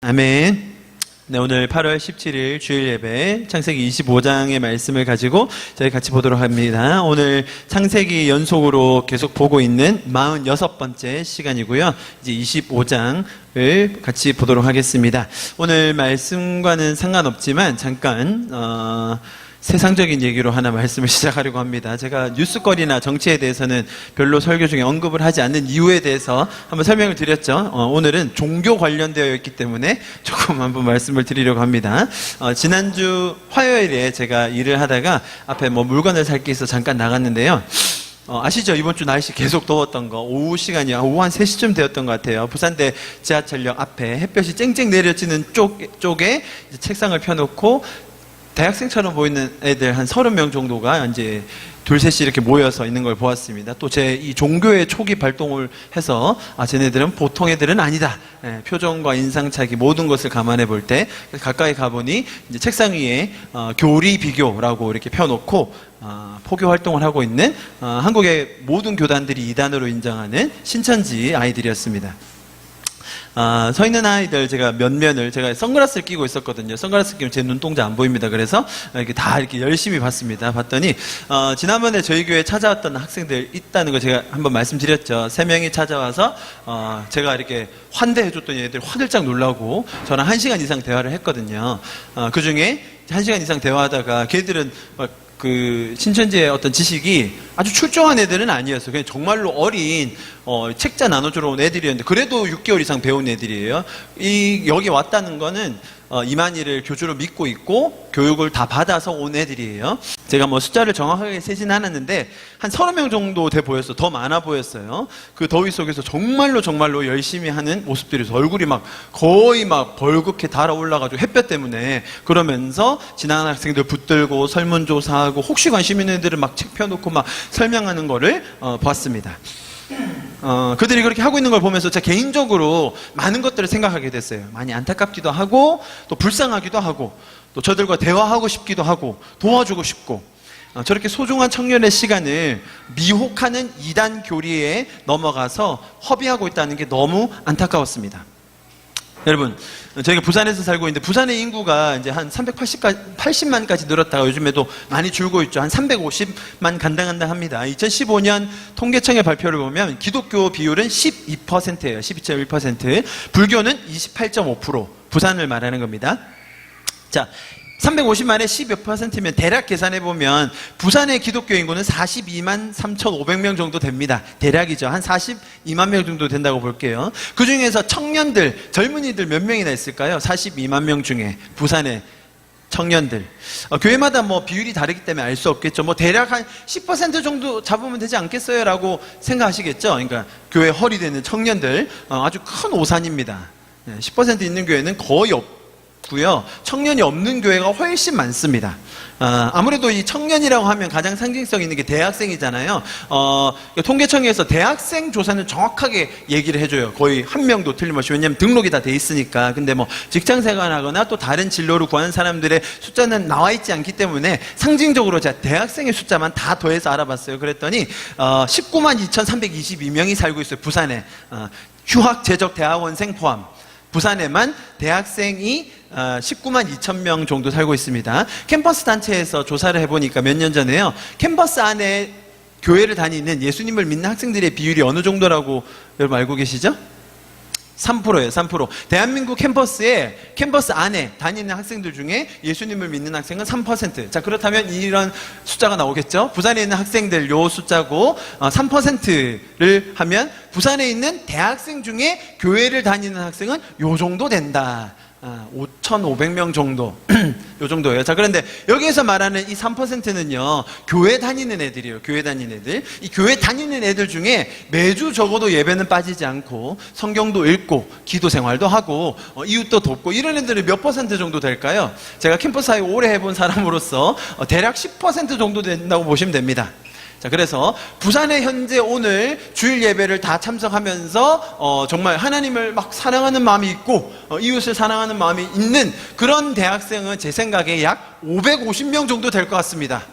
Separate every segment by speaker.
Speaker 1: 아멘. 네, 오늘 8월 17일 주일 예배 창세기 25장의 말씀을 가지고 저희 같이 보도록 합니다. 오늘 창세기 연속으로 계속 보고 있는 46번째 시간이고요. 이제 25장을 같이 보도록 하겠습니다. 오늘 말씀과는 상관없지만 잠깐 세상적인 얘기로 하나 말씀을 시작하려고 합니다. 제가 뉴스거리나 정치에 대해서는 별로 설교 중에 언급을 하지 않는 이유에 대해서 한번 설명을 드렸죠. 오늘은 종교 관련되어 있기 때문에 조금 한번 말씀을 드리려고 합니다. 지난주 화요일에 제가 일을 하다가 앞에 물건을 살 게 있어 잠깐 나갔는데요. 아시죠? 이번 주 날씨 계속 더웠던 거. 오후 시간이 오후 한 3시쯤 되었던 것 같아요. 부산대 지하철역 앞에 햇볕이 쨍쨍 내려지는 쪽에 이제 책상을 펴놓고 대학생처럼 보이는 애들 한 30명 정도가 이제 둘셋이 이렇게 모여서 있는 걸 보았습니다. 또 제 이 종교의 초기 발동을 해서 쟤네들은 보통 애들은 아니다. 표정과 인상착의 모든 것을 감안해 볼 때 가까이 가보니 이제 책상 위에 교리 비교라고 이렇게 펴놓고 포교 활동을 하고 있는 한국의 모든 교단들이 이단으로 인정하는 신천지 아이들이었습니다. 서 있는 아이들 제가 제가 선글라스를 끼고 있었거든요. 선글라스 끼면 제 눈동자 안 보입니다. 그래서 이렇게 다 이렇게 열심히 봤습니다. 봤더니 지난번에 저희 교회에 찾아왔던 학생들 있다는 거 제가 한번 말씀드렸죠. 3명이 찾아와서 제가 이렇게 환대해줬더니 애들 화들짝 놀라고 저랑 1시간 이상 대화를 했거든요. 그 중에 1시간 이상 대화하다가 걔들은 그 신천지의 어떤 지식이 아주 출중한 애들은 아니었어요. 그냥 정말로 어린 책자 나눠주러 온 애들이었는데 그래도 6개월 이상 배운 애들이에요. 여기 왔다는 거는 이만희를 교주로 믿고 있고 교육을 다 받아서 온 애들이에요. 제가 숫자를 정확하게 세진 않았는데 한 30명 정도 돼 보였어요. 더 많아 보였어요. 그 더위 속에서 정말로 열심히 하는 모습들이 있어요. 얼굴이 거의 벌겋게 달아올라가지고 햇볕 때문에 그러면서 지나가는 학생들 붙들고 설문조사하고 혹시 관심 있는 애들을 책 펴놓고 설명하는 거를 봤습니다. 그들이 그렇게 하고 있는 걸 보면서 제가 개인적으로 많은 것들을 생각하게 됐어요. 많이 안타깝기도 하고 또 불쌍하기도 하고 또 저들과 대화하고 싶기도 하고 도와주고 싶고 저렇게 소중한 청년의 시간을 미혹하는 이단 교리에 넘어가서 허비하고 있다는 게 너무 안타까웠습니다. 여러분, 저희가 부산에서 살고 있는데 부산의 인구가 이제 한 380만까지 늘었다가 요즘에도 많이 줄고 있죠. 한 350만 간당간당 합니다. 2015년 통계청의 발표를 보면 기독교 비율은 12%예요. 12.1%. 불교는 28.5%. 부산을 말하는 겁니다. 자, 350만에 10몇 %면 대략 계산해보면 부산의 기독교 인구는 42만 3,500명 정도 됩니다. 대략이죠. 한 42만 명 정도 된다고 볼게요. 그 중에서 청년들, 젊은이들 몇 명이나 있을까요? 42만 명 중에 부산의 청년들. 교회마다 비율이 다르기 때문에 알 수 없겠죠. 대략 한 10% 정도 잡으면 되지 않겠어요? 라고 생각하시겠죠. 그러니까 교회 허리되는 청년들, 아주 큰 오산입니다. 10% 있는 교회는 거의 없고요. 청년이 없는 교회가 훨씬 많습니다. 아무래도 이 청년이라고 하면 가장 상징성 있는 게 대학생이잖아요. 통계청에서 대학생 조사는 정확하게 얘기를 해줘요. 거의 한 명도 틀림없이. 왜냐하면 등록이 다 돼 있으니까. 근데 직장생활하거나 또 다른 진로를 구하는 사람들의 숫자는 나와 있지 않기 때문에 상징적으로 제가 대학생의 숫자만 다 더해서 알아봤어요. 그랬더니 19만 2,322명이 살고 있어요. 부산에. 휴학 재적 대학원생 포함. 부산에만 대학생이 19만 2천 명 정도 살고 있습니다. 캠퍼스 단체에서 조사를 해보니까 몇 년 전에요. 캠퍼스 안에 교회를 다니는 예수님을 믿는 학생들의 비율이 어느 정도라고 여러분 알고 계시죠? 3%예요. 3%. 대한민국 캠퍼스 안에 다니는 학생들 중에 예수님을 믿는 학생은 3%. 자, 그렇다면 이런 숫자가 나오겠죠? 부산에 있는 학생들 요 숫자고 3%를 하면 부산에 있는 대학생 중에 교회를 다니는 학생은 요 정도 된다. 5,500명 정도. 요 정도예요. 자, 그런데 여기에서 말하는 이 3%는요, 교회 다니는 애들이에요. 교회 다니는 애들. 이 교회 다니는 애들 중에 매주 적어도 예배는 빠지지 않고 성경도 읽고 기도 생활도 하고 이웃도 돕고 이런 애들이 몇 % 정도 될까요? 제가 캠퍼스 사회 오래 해본 사람으로서 대략 10% 정도 된다고 보시면 됩니다. 자, 그래서 부산에 현재 오늘 주일 예배를 다 참석하면서 정말 하나님을 사랑하는 마음이 있고 이웃을 사랑하는 마음이 있는 그런 대학생은 제 생각에 약 550명 정도 될 것 같습니다.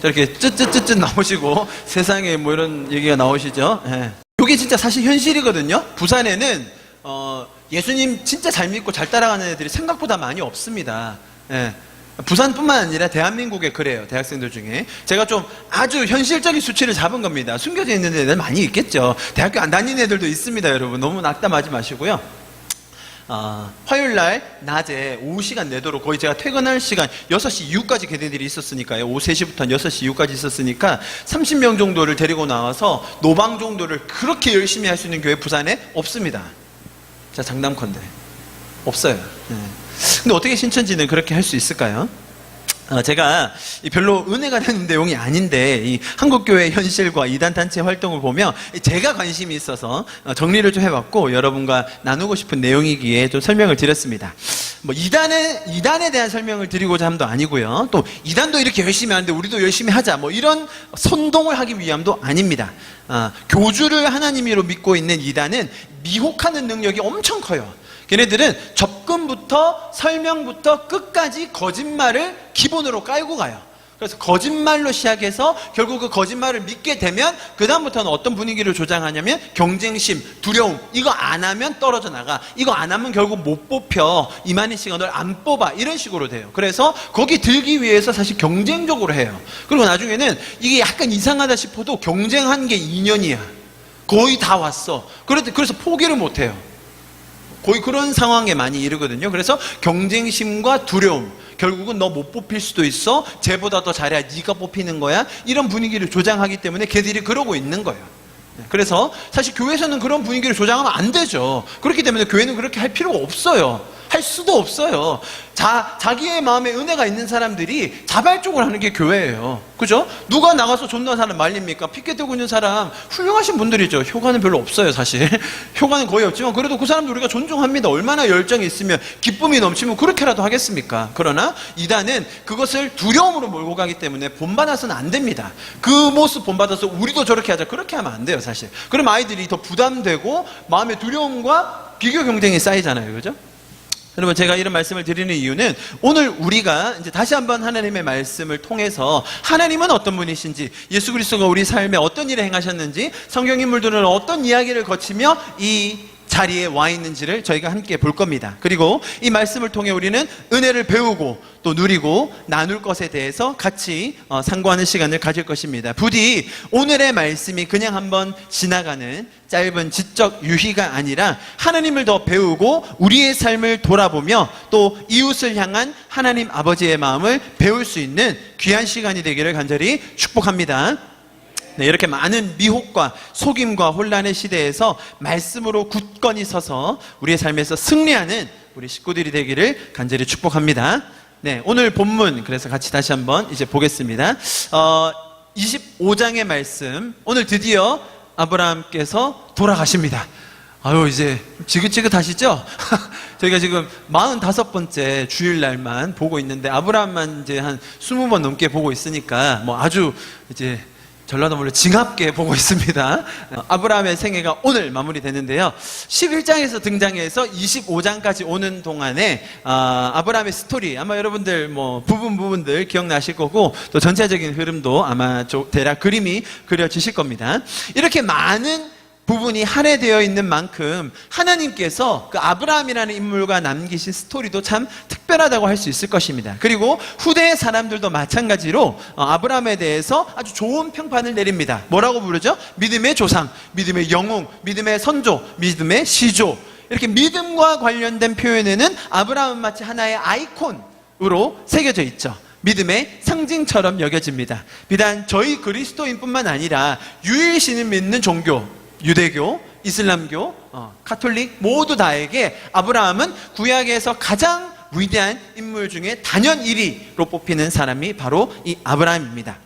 Speaker 1: 저렇게 쯧쯧쯧쯧 나오시고 세상에 이런 얘기가 나오시죠. 이게 진짜 사실 현실이거든요. 부산에는 예수님 진짜 잘 믿고 잘 따라가는 애들이 생각보다 많이 없습니다. 예. 부산뿐만 아니라 대한민국에 그래요. 대학생들 중에 제가 좀 아주 현실적인 수치를 잡은 겁니다. 숨겨져 있는 애들 많이 있겠죠. 대학교 안 다니는 애들도 있습니다. 여러분 너무 낙담하지 마시고요. 화요일날 낮에 오후 시간 내도록 거의 제가 퇴근할 시간 6시 이후까지 걔네들이 있었으니까요. 오후 3시부터 6시 이후까지 있었으니까 30명 정도를 데리고 나와서 노방 정도를 그렇게 열심히 할 수 있는 교회 부산에 없습니다. 자, 장담컨대 없어요. 네. 근데 어떻게 신천지는 그렇게 할 수 있을까요? 제가 별로 은혜가 되는 내용이 아닌데 이 한국교회 현실과 이단단체 활동을 보면 제가 관심이 있어서 정리를 좀 해봤고 여러분과 나누고 싶은 내용이기에 좀 설명을 드렸습니다. 뭐 이단에 대한 설명을 드리고자 함도 아니고요. 또 이단도 이렇게 열심히 하는데 우리도 열심히 하자 뭐 이런 선동을 하기 위함도 아닙니다. 교주를 하나님으로 믿고 있는 이단은 미혹하는 능력이 엄청 커요. 걔네들은 접근부터 설명부터 끝까지 거짓말을 기본으로 깔고 가요. 그래서 거짓말로 시작해서 결국 그 거짓말을 믿게 되면 그 다음부터는 어떤 분위기를 조장하냐면 경쟁심, 두려움, 이거 안 하면 떨어져 나가, 이거 안 하면 결국 못 뽑혀, 이만희 씨가 널 안 뽑아, 이런 식으로 돼요. 그래서 거기 들기 위해서 사실 경쟁적으로 해요. 그리고 나중에는 이게 약간 이상하다 싶어도 경쟁한 게 2년이야 거의 다 왔어. 그래서 포기를 못 해요. 거의 그런 상황에 많이 이르거든요. 그래서 경쟁심과 두려움, 결국은 너 못 뽑힐 수도 있어, 쟤보다 더 잘해야 네가 뽑히는 거야, 이런 분위기를 조장하기 때문에 걔들이 그러고 있는 거예요. 그래서 사실 교회에서는 그런 분위기를 조장하면 안 되죠. 그렇기 때문에 교회는 그렇게 할 필요가 없어요. 할 수도 없어요. 자기의 마음에 은혜가 있는 사람들이 자발적으로 하는 게 교회예요. 그죠? 누가 나가서 존나 사람 말립니까? 피켓 들고 있는 사람 훌륭하신 분들이죠. 효과는 별로 없어요, 사실. 효과는 거의 없지만 그래도 그 사람들 우리가 존중합니다. 얼마나 열정이 있으면, 기쁨이 넘치면 그렇게라도 하겠습니까? 그러나 이단은 그것을 두려움으로 몰고 가기 때문에 본받아서는 안 됩니다. 그 모습 본받아서 우리도 저렇게 하자, 그렇게 하면 안 돼요, 사실. 그럼 아이들이 더 부담되고 마음의 두려움과 비교 경쟁이 쌓이잖아요. 그죠? 여러분, 제가 이런 말씀을 드리는 이유는 오늘 우리가 이제 다시 한번 하나님의 말씀을 통해서 하나님은 어떤 분이신지, 예수 그리스도가 우리 삶에 어떤 일을 행하셨는지, 성경 인물들은 어떤 이야기를 거치며 이 자리에 와 있는지를 저희가 함께 볼 겁니다. 그리고 이 말씀을 통해 우리는 은혜를 배우고 또 누리고 나눌 것에 대해서 같이 상고하는 시간을 가질 것입니다. 부디 오늘의 말씀이 그냥 한번 지나가는 짧은 지적 유희가 아니라 하나님을 더 배우고 우리의 삶을 돌아보며 또 이웃을 향한 하나님 아버지의 마음을 배울 수 있는 귀한 시간이 되기를 간절히 축복합니다. 네, 이렇게 많은 미혹과 속임과 혼란의 시대에서 말씀으로 굳건히 서서 우리의 삶에서 승리하는 우리 식구들이 되기를 간절히 축복합니다. 네, 오늘 본문 그래서 같이 다시 한번 이제 보겠습니다. 25장의 말씀, 오늘 드디어 아브라함께서 돌아가십니다. 아유, 이제 지긋지긋하시죠? 저희가 지금 45번째 주일날만 보고 있는데 아브라함만 이제 한 20번 넘게 보고 있으니까 뭐 아주 이제 전라도 말로 징합게 보고 있습니다. 아브라함의 생애가 오늘 마무리되는데요. 11장에서 등장해서 25장까지 오는 동안에 아브라함의 스토리, 아마 여러분들 뭐 부분들 기억나실 거고 또 전체적인 흐름도 아마 대략 그림이 그려지실 겁니다. 이렇게 많은 부분이 할애되어 있는 만큼 하나님께서 그 아브라함이라는 인물과 남기신 스토리도 참 특별하다고 할 수 있을 것입니다. 그리고 후대의 사람들도 마찬가지로 아브라함에 대해서 아주 좋은 평판을 내립니다. 뭐라고 부르죠? 믿음의 조상, 믿음의 영웅, 믿음의 선조, 믿음의 시조. 이렇게 믿음과 관련된 표현에는 아브라함은 마치 하나의 아이콘으로 새겨져 있죠. 믿음의 상징처럼 여겨집니다. 비단 저희 그리스도인뿐만 아니라 유일신을 믿는 종교, 유대교, 이슬람교, 카톨릭 모두 다에게 아브라함은 구약에서 가장 위대한 인물 중에 단연 1위로 뽑히는 사람이 바로 이 아브라함입니다.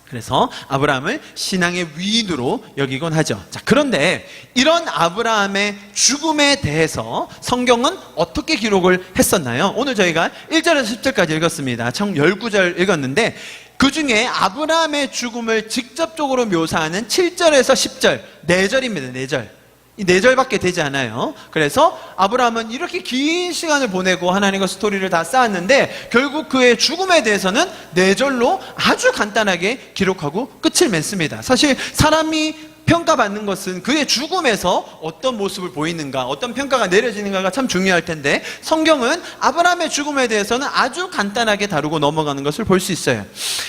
Speaker 1: 그래서 아브라함을 신앙의 위인으로 여기곤 하죠. 자, 그런데 이런 아브라함의 죽음에 대해서 성경은 어떻게 기록을 했었나요? 오늘 저희가 1절에서 10절까지 읽었습니다. 총 19절 읽었는데 그 중에 아브라함의 죽음을 직접적으로 묘사하는 7절에서 10절, 4절입니다. 4절. 이 4절밖에 되지 않아요. 그래서 아브라함은 이렇게 긴 시간을 보내고 하나님과 스토리를 다 쌓았는데 결국 그의 죽음에 대해서는 4절로 아주 간단하게 기록하고 끝을 맺습니다. 사실 사람이 평가받는 것은 그의 죽음에서 어떤 모습을 보이는가, 어떤 평가가 내려지는가가 참 중요할 텐데 성경은 아브라함의 죽음에 대해서는 아주 간단하게 다루고 넘어가는 것을 볼 수 있어요.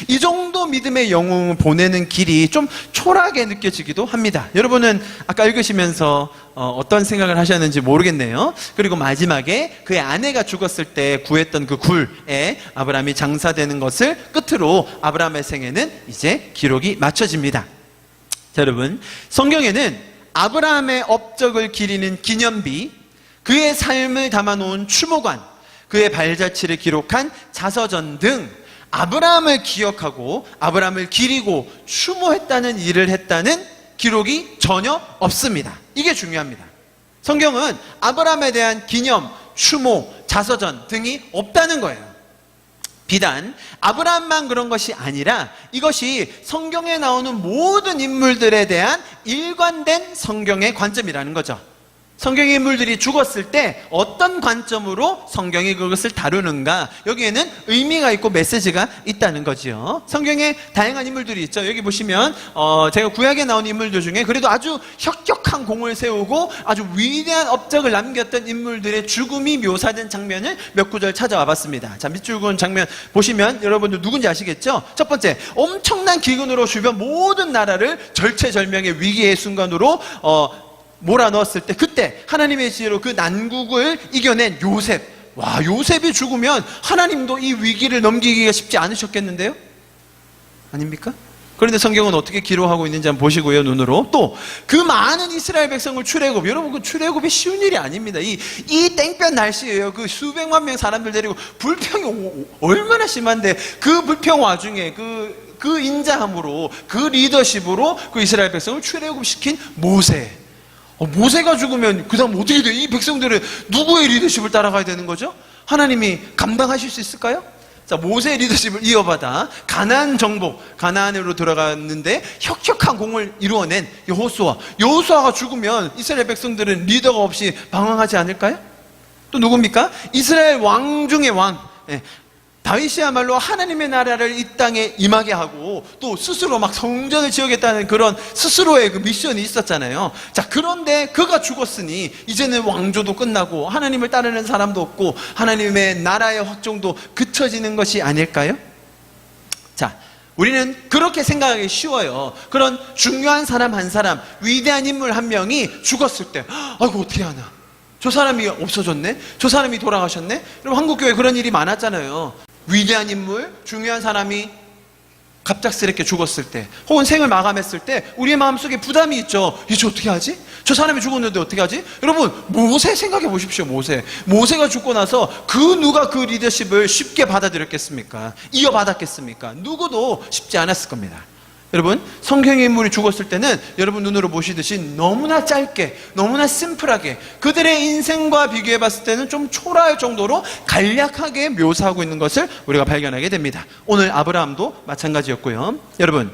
Speaker 1: 이 정도 믿음의 영웅을 보내는 길이 좀 초라하게 느껴지기도 합니다. 여러분은 아까 읽으시면서 어떤 생각을 하셨는지 모르겠네요. 그리고 마지막에 그의 아내가 죽었을 때 구했던 그 굴에 아브라함이 장사되는 것을 끝으로 아브라함의 생애는 이제 기록이 맞춰집니다. 자, 여러분, 성경에는 아브라함의 업적을 기리는 기념비, 그의 삶을 담아놓은 추모관, 그의 발자취를 기록한 자서전 등 아브라함을 기억하고 아브라함을 기리고 추모했다는 일을 했다는 기록이 전혀 없습니다. 이게 중요합니다. 성경은 아브라함에 대한 기념, 추모, 자서전 등이 없다는 거예요. 비단 아브라함만 그런 것이 아니라 이것이 성경에 나오는 모든 인물들에 대한 일관된 성경의 관점이라는 거죠. 성경의 인물들이 죽었을 때 어떤 관점으로 성경이 그것을 다루는가, 여기에는 의미가 있고 메시지가 있다는 거지요. 성경에 다양한 인물들이 있죠. 여기 보시면 제가 구약에 나온 인물들 중에 그래도 아주 혁혁한 공을 세우고 아주 위대한 업적을 남겼던 인물들의 죽음이 묘사된 장면을 몇 구절 찾아와 봤습니다. 자, 밑줄 그은 장면 보시면 여러분들 누군지 아시겠죠? 첫 번째, 엄청난 기근으로 주변 모든 나라를 절체절명의 위기의 순간으로 몰아넣었을 때, 그때 하나님의 지혜로 그 난국을 이겨낸 요셉. 와, 요셉이 죽으면 하나님도 이 위기를 넘기기가 쉽지 않으셨겠는데요? 아닙니까? 그런데 성경은 어떻게 기록하고 있는지 한번 보시고요, 눈으로. 또 그 많은 이스라엘 백성을 출애굽, 여러분 그 출애굽이 쉬운 일이 아닙니다. 이 땡볕 날씨예요. 그 수백만 명 사람들 데리고 불평이 얼마나 심한데 그 불평 와중에 그 인자함으로, 그 리더십으로 그 이스라엘 백성을 출애굽시킨 모세. 모세가 죽으면 그 다음 어떻게 돼요? 이 백성들은 누구의 리더십을 따라가야 되는 거죠? 하나님이 감당하실 수 있을까요? 자, 모세의 리더십을 이어받아 가나안 정복, 가나안으로 들어갔는데 혁혁한 공을 이루어낸 여호수아가 죽으면 이스라엘 백성들은 리더가 없이 방황하지 않을까요? 또 누굽니까? 이스라엘 왕 중의 왕, 다윗이야말로 하나님의 나라를 이 땅에 임하게 하고 또 스스로 막 성전을 지어겠다는 그런 스스로의 그 미션이 있었잖아요. 자, 그런데 그가 죽었으니 이제는 왕조도 끝나고 하나님을 따르는 사람도 없고 하나님의 나라의 확정도 그쳐지는 것이 아닐까요? 자, 우리는 그렇게 생각하기 쉬워요. 그런 중요한 사람 한 사람, 위대한 인물 한 명이 죽었을 때 아이고 어떻게 하나, 저 사람이 없어졌네, 저 사람이 돌아가셨네. 여러분, 한국교회 그런 일이 많았잖아요. 위대한 인물, 중요한 사람이 갑작스럽게 죽었을 때, 혹은 생을 마감했을 때 우리의 마음속에 부담이 있죠. 이제 어떻게 하지? 저 사람이 죽었는데 어떻게 하지? 여러분, 모세 생각해 보십시오. 모세가 죽고 나서 누가 그 리더십을 쉽게 받아들였겠습니까? 이어받았겠습니까? 누구도 쉽지 않았을 겁니다. 여러분, 성경의 인물이 죽었을 때는 여러분 눈으로 보시듯이 너무나 짧게, 너무나 심플하게, 그들의 인생과 비교해 봤을 때는 좀 초라할 정도로 간략하게 묘사하고 있는 것을 우리가 발견하게 됩니다. 오늘 아브라함도 마찬가지였고요. 여러분,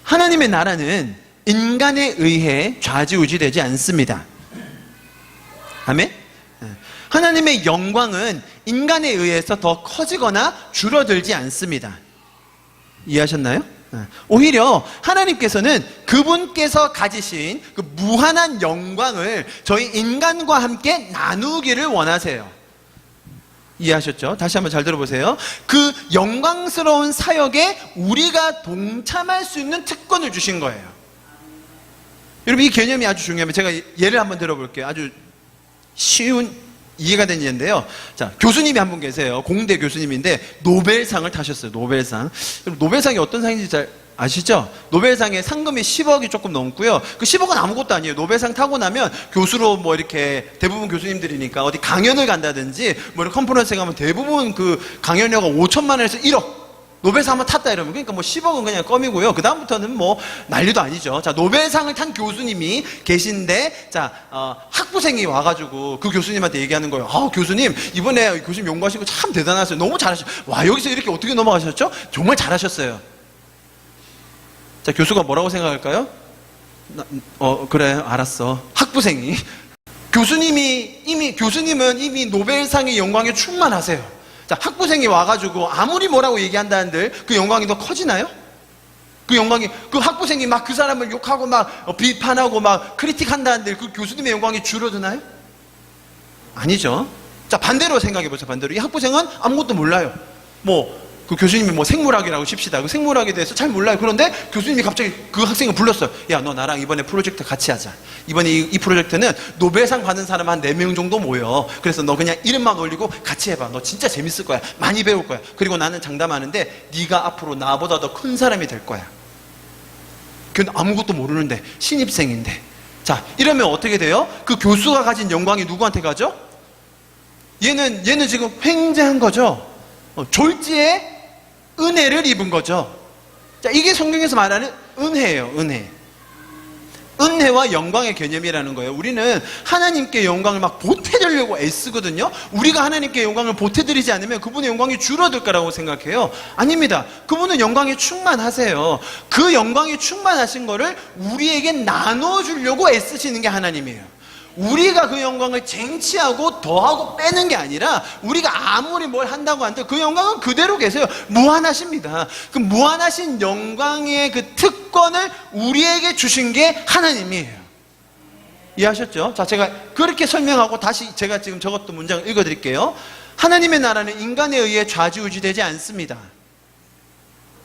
Speaker 1: 하나님의 나라는 인간에 의해 좌지우지되지 않습니다. 아멘? 하나님의 영광은 인간에 의해서 더 커지거나 줄어들지 않습니다. 이해하셨나요? 오히려 하나님께서는 그분께서 가지신 그 무한한 영광을 저희 인간과 함께 나누기를 원하세요. 이해하셨죠? 다시 한번 잘 들어보세요. 그 영광스러운 사역에 우리가 동참할 수 있는 특권을 주신 거예요. 여러분, 이 개념이 아주 중요합니다. 제가 예를 한번 들어볼게요. 아주 쉬운 이해가 된 예인데요. 자, 교수님이 한 분 계세요. 공대 교수님인데 노벨상을 타셨어요. 노벨상. 노벨상이 어떤 상인지 잘 아시죠? 노벨상의 상금이 10억이 조금 넘고요. 그 10억은 아무것도 아니에요. 노벨상 타고 나면 교수로 뭐 이렇게 대부분 교수님들이니까 어디 강연을 간다든지 뭐 이런 컨퍼런스에 가면 대부분 그 강연료가 5천만 원에서 1억. 노벨상 한번 탔다 이러면, 그러니까 뭐 10억은 그냥 껌이고요. 그 다음부터는 뭐 난리도 아니죠. 자, 노벨상을 탄 교수님이 계신데, 자, 학부생이 와가지고 그 교수님한테 얘기하는 거예요. 교수님, 이번에 교수님 연구하신 거 참 대단하셨어요. 너무 잘하셨어요. 와, 여기서 이렇게 어떻게 넘어가셨죠? 정말 잘하셨어요. 자, 교수가 뭐라고 생각할까요? 그래, 알았어. 학부생이. 교수님은 이미 노벨상의 영광에 충만하세요. 자, 학부생이 와가지고 아무리 뭐라고 얘기한다 한들 그 영광이 더 커지나요? 그 영광이, 그 학부생이 막 그 사람을 욕하고 막 비판하고 막 크리틱한다 한들 그 교수님의 영광이 줄어드나요? 아니죠. 자, 반대로 생각해보세요. 반대로. 이 학부생은 아무것도 몰라요. 그 교수님이 생물학이라고 칩시다. 그 생물학에 대해서 잘 몰라요. 그런데 교수님이 갑자기 그 학생을 불렀어요. 야, 너 나랑 이번에 프로젝트 같이 하자. 이번에 이 프로젝트는 노벨상 받은 사람 한 4명 정도 모여. 그래서 너 그냥 이름만 올리고 같이 해봐. 너 진짜 재밌을 거야. 많이 배울 거야. 그리고 나는 장담하는데 네가 앞으로 나보다 더 큰 사람이 될 거야. 걔는 아무것도 모르는데 신입생인데. 자, 이러면 어떻게 돼요? 그 교수가 가진 영광이 누구한테 가죠? 얘는 지금 횡재한 거죠. 졸지에 은혜를 입은 거죠. 자, 이게 성경에서 말하는 은혜예요. 은혜. 은혜와 영광의 개념이라는 거예요. 우리는 하나님께 영광을 막 보태드리려고 애쓰거든요. 우리가 하나님께 영광을 보태드리지 않으면 그분의 영광이 줄어들 거라고 생각해요. 아닙니다. 그분은 영광이 충만하세요. 그 영광이 충만하신 거를 우리에게 나눠주려고 애쓰시는 게 하나님이에요. 우리가 그 영광을 쟁취하고 더하고 빼는 게 아니라 우리가 아무리 뭘 한다고 한들 그 영광은 그대로 계세요. 무한하십니다. 그 무한하신 영광의 그 특권을 우리에게 주신 게 하나님이에요. 이해하셨죠? 자, 제가 그렇게 설명하고 다시 제가 지금 적었던 문장을 읽어드릴게요. 하나님의 나라는 인간에 의해 좌지우지되지 않습니다.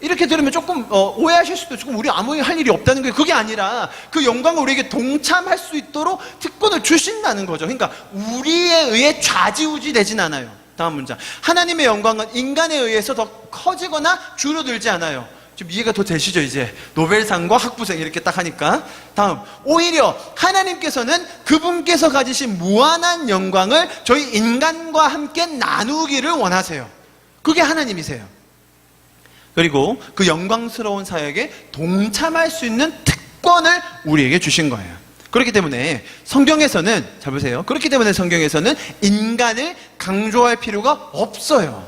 Speaker 1: 이렇게 들으면 조금 오해하실 수도 있고 우리 아무 할 일이 없다는 게 그게 아니라 그 영광을 우리에게 동참할 수 있도록 특권을 주신다는 거죠. 그러니까 우리에 의해 좌지우지 되진 않아요. 다음 문장. 하나님의 영광은 인간에 의해서 더 커지거나 줄어들지 않아요. 좀 이해가 더 되시죠? 이제 노벨상과 학부생 이렇게 딱 하니까. 다음. 오히려 하나님께서는 그분께서 가지신 무한한 영광을 저희 인간과 함께 나누기를 원하세요. 그게 하나님이세요. 그리고 그 영광스러운 사역에 동참할 수 있는 특권을 우리에게 주신 거예요. 그렇기 때문에 성경에서는, 잘 보세요. 그렇기 때문에 성경에서는 인간을 강조할 필요가 없어요.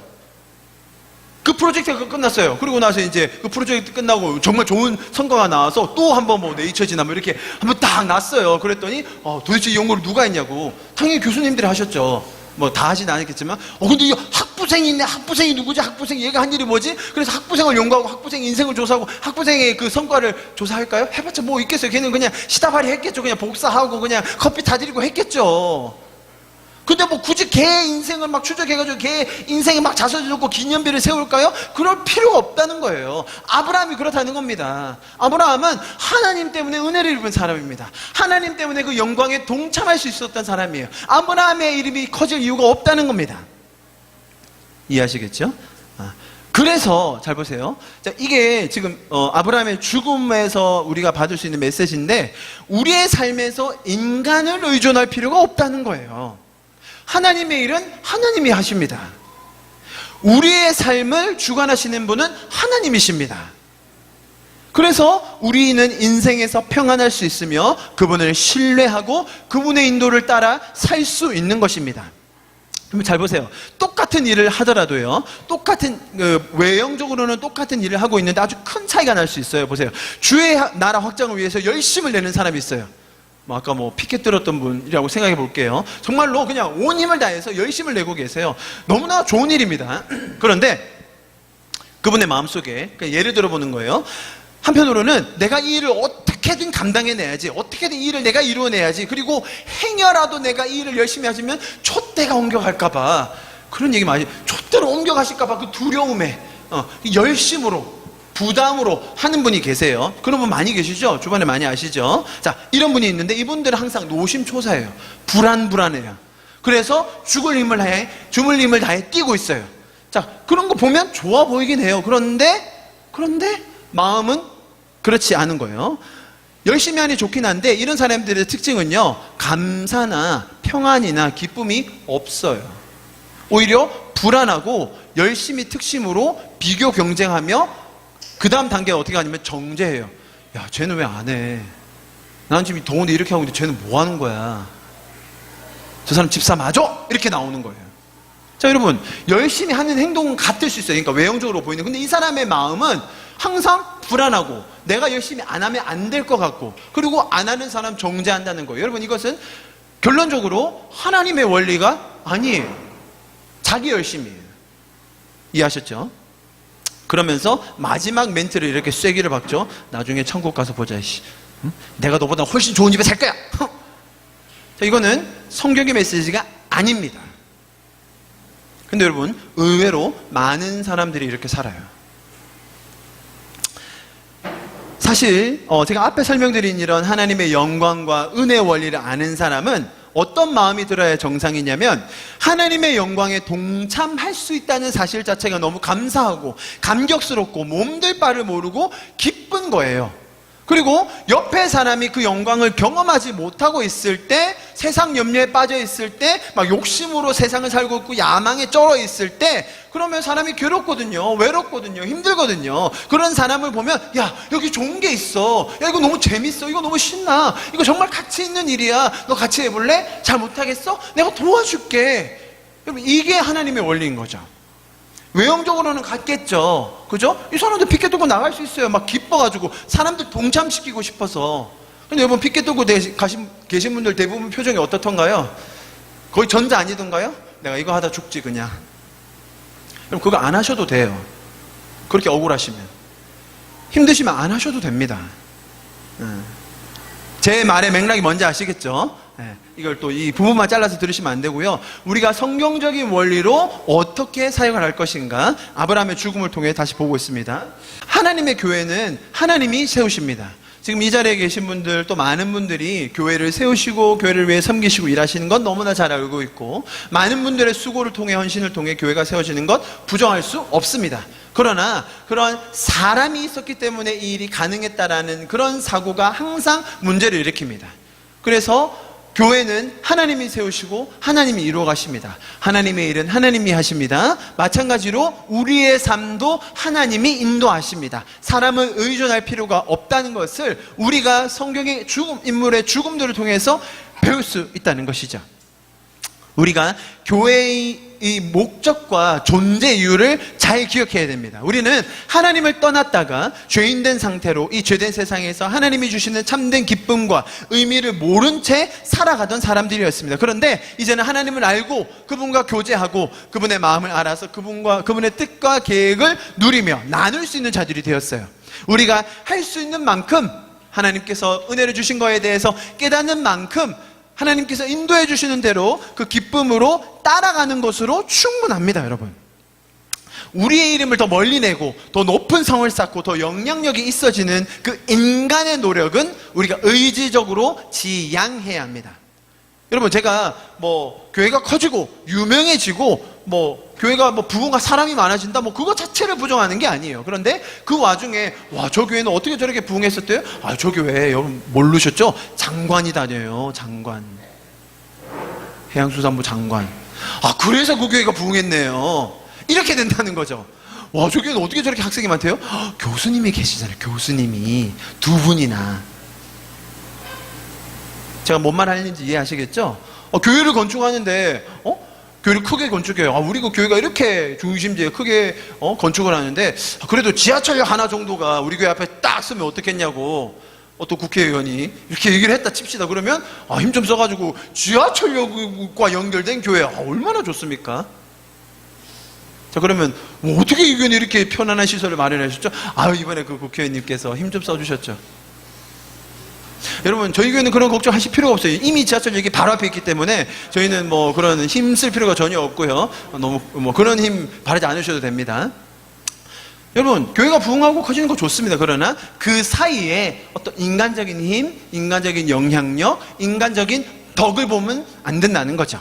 Speaker 1: 그 프로젝트가 끝났어요. 그리고 나서 이제 그 프로젝트 끝나고 정말 좋은 성과가 나와서 또 한번 네이처지나 이렇게 한번 딱 났어요. 그랬더니 도대체 이 연구를 누가 했냐고. 당연히 교수님들이 하셨죠. 다 하진 않았겠지만 근데 이 학부생이 있네. 학부생이 누구지? 학부생 얘가 한 일이 뭐지? 그래서 학부생을 연구하고 학부생 인생을 조사하고 학부생의 그 성과를 조사할까요? 해봤자 뭐 있겠어요. 걔는 그냥 시다발이 했겠죠. 그냥 복사하고 그냥 커피 타드리고 했겠죠. 근데 굳이 걔 인생을 막 추적해가지고 걔 인생에 막 자서를 적고 기념비를 세울까요? 그럴 필요가 없다는 거예요. 아브라함이 그렇다는 겁니다. 아브라함은 하나님 때문에 은혜를 입은 사람입니다. 하나님 때문에 그 영광에 동참할 수 있었던 사람이에요. 아브라함의 이름이 커질 이유가 없다는 겁니다. 이해하시겠죠? 그래서 잘 보세요. 자, 이게 지금 아브라함의 죽음에서 우리가 받을 수 있는 메시지인데 우리의 삶에서 인간을 의존할 필요가 없다는 거예요. 하나님의 일은 하나님이 하십니다. 우리의 삶을 주관하시는 분은 하나님이십니다. 그래서 우리는 인생에서 평안할 수 있으며 그분을 신뢰하고 그분의 인도를 따라 살 수 있는 것입니다. 그럼 잘 보세요. 똑같은 일을 하더라도요. 똑같은 외형적으로는 똑같은 일을 하고 있는데 아주 큰 차이가 날 수 있어요. 보세요. 주의 나라 확장을 위해서 열심을 내는 사람이 있어요. 아까 피켓 들었던 분이라고 생각해 볼게요. 정말로 그냥 온 힘을 다해서 열심을 내고 계세요. 너무나 좋은 일입니다. 그런데 그분의 마음속에 예를 들어보는 거예요. 한편으로는 내가 이 일을 어떻게든 감당해내야지, 어떻게든 이 일을 내가 이루어내야지, 그리고 행여라도 내가 이 일을 열심히 하시면 촛대가 옮겨갈까봐, 그런 얘기 많이, 촛대로 옮겨가실까봐 그 두려움에 열심으로 부담으로 하는 분이 계세요. 그런 분 많이 계시죠? 주변에 많이 아시죠? 자, 이런 분이 있는데 이분들은 항상 노심초사해요. 불안해요. 그래서 죽을 힘을 다해 뛰고 있어요. 자, 그런 거 보면 좋아 보이긴 해요. 그런데 마음은 그렇지 않은 거예요. 열심히 하니 좋긴 한데 이런 사람들의 특징은요, 감사나 평안이나 기쁨이 없어요. 오히려 불안하고 열심히 특심으로 비교 경쟁하며 그 다음 단계가 어떻게 하냐면 정죄해요. 야, 쟤는 왜 안 해? 나는 지금 더운데 이렇게 하고 있는데 쟤는 뭐 하는 거야? 저 사람 집사 맞아? 이렇게 나오는 거예요. 자, 여러분, 열심히 하는 행동은 같을 수 있어요. 그러니까 외형적으로 보이는. 근데 이 사람의 마음은 항상 불안하고 내가 열심히 안 하면 안 될 것 같고 그리고 안 하는 사람 정죄한다는 거예요. 여러분 이것은 결론적으로 하나님의 원리가 아니에요. 자기 열심이에요. 이해하셨죠? 그러면서 마지막 멘트를 이렇게 쐐기를 박죠. 나중에 천국 가서 보자. 응? 내가 너보다 훨씬 좋은 집에 살 거야. 자, 이거는 성경의 메시지가 아닙니다. 근데 여러분 의외로 많은 사람들이 이렇게 살아요. 사실 제가 앞에 설명드린 이런 하나님의 영광과 은혜의 원리를 아는 사람은 어떤 마음이 들어야 정상이냐면 하나님의 영광에 동참할 수 있다는 사실 자체가 너무 감사하고 감격스럽고 몸둘 바를 모르고 기쁜 거예요. 그리고 옆에 사람이 그 영광을 경험하지 못하고 있을 때, 세상 염려에 빠져 있을 때, 막 욕심으로 세상을 살고 있고 야망에 쩔어 있을 때, 그러면 사람이 괴롭거든요. 외롭거든요. 힘들거든요. 그런 사람을 보면, 야, 여기 좋은 게 있어. 야, 이거 너무 재밌어. 이거 너무 신나. 이거 정말 가치 있는 일이야. 너 같이 해볼래? 잘 못하겠어? 내가 도와줄게. 여러분, 이게 하나님의 원리인 거죠. 외형적으로는 같겠죠. 그죠? 이 사람들 피켓 들고 나갈 수 있어요. 막 기뻐가지고 사람들 동참시키고 싶어서. 근데 여러분 피켓 들고 계신 분들 대부분 표정이 어떻던가요? 거의 전자 아니던가요? 내가 이거 하다 죽지 그냥. 그럼 그거 안 하셔도 돼요. 그렇게 억울하시면. 힘드시면 안 하셔도 됩니다. 제 말의 맥락이 뭔지 아시겠죠? 이걸 또 이 부분만 잘라서 들으시면 안 되고요. 우리가 성경적인 원리로 어떻게 사역을 할 것인가 아브라함의 죽음을 통해 다시 보고 있습니다. 하나님의 교회는 하나님이 세우십니다. 지금 이 자리에 계신 분들 또 많은 분들이 교회를 세우시고 교회를 위해 섬기시고 일하시는 건 너무나 잘 알고 있고 많은 분들의 수고를 통해 헌신을 통해 교회가 세워지는 것 부정할 수 없습니다. 그러나 그런 사람이 있었기 때문에 이 일이 가능했다라는 그런 사고가 항상 문제를 일으킵니다. 그래서 교회는 하나님이 세우시고 하나님이 이루어 가십니다. 하나님의 일은 하나님이 하십니다. 마찬가지로 우리의 삶도 하나님이 인도하십니다. 사람을 의존할 필요가 없다는 것을 우리가 성경의 인물의 죽음들을 통해서 배울 수 있다는 것이죠. 우리가 교회의 이 목적과 존재 이유를 잘 기억해야 됩니다. 우리는 하나님을 떠났다가 죄인된 상태로 이 죄된 세상에서 하나님이 주시는 참된 기쁨과 의미를 모른 채 살아가던 사람들이었습니다. 그런데 이제는 하나님을 알고 그분과 교제하고 그분의 마음을 알아서 그분의 뜻과 계획을 누리며 나눌 수 있는 자들이 되었어요. 우리가 할 수 있는 만큼 하나님께서 은혜를 주신 거에 대해서 깨닫는 만큼 하나님께서 인도해 주시는 대로 그 기쁨으로 따라가는 것으로 충분합니다. 여러분, 우리의 이름을 더 멀리 내고 더 높은 성을 쌓고 더 영향력이 있어지는 그 인간의 노력은 우리가 의지적으로 지양해야 합니다. 여러분, 제가 교회가 커지고 유명해지고 교회가 부흥과 사람이 많아진다 그거 자체를 부정하는 게 아니에요. 그런데 그 와중에 저 교회는 어떻게 저렇게 부흥했었대요? 저 교회 여러분 모르셨죠? 장관이 다녀요. 장관, 해양수산부 장관. 그래서 그 교회가 부흥했네요. 이렇게 된다는 거죠. 저 교회는 어떻게 저렇게 학생이 많대요? 교수님이 계시잖아요. 교수님이 두 분이나. 제가 뭔 말 하는지 이해하시겠죠? 교회를 건축하는데 교회를 크게 건축해요. 우리 그 교회가 이렇게 중심지에 크게 건축을 하는데 그래도 지하철역 하나 정도가 우리 교회 앞에 딱 쓰면 어떻겠냐고 어떤 국회의원이 이렇게 얘기를 했다 칩시다. 그러면 힘 좀 써가지고 지하철역과 연결된 교회 얼마나 좋습니까? 자, 그러면 어떻게 이 교회는 이렇게 편안한 시설을 마련하셨죠? 이번에 그 국회의원님께서 힘 좀 써주셨죠. 여러분, 저희 교회는 그런 걱정하실 필요가 없어요. 이미 지하철역이 바로 앞에 있기 때문에 저희는 그런 힘 쓸 필요가 전혀 없고요. 너무 그런 힘 바라지 않으셔도 됩니다. 여러분, 교회가 부흥하고 커지는 거 좋습니다. 그러나 그 사이에 어떤 인간적인 힘, 인간적인 영향력, 인간적인 덕을 보면 안 된다는 거죠.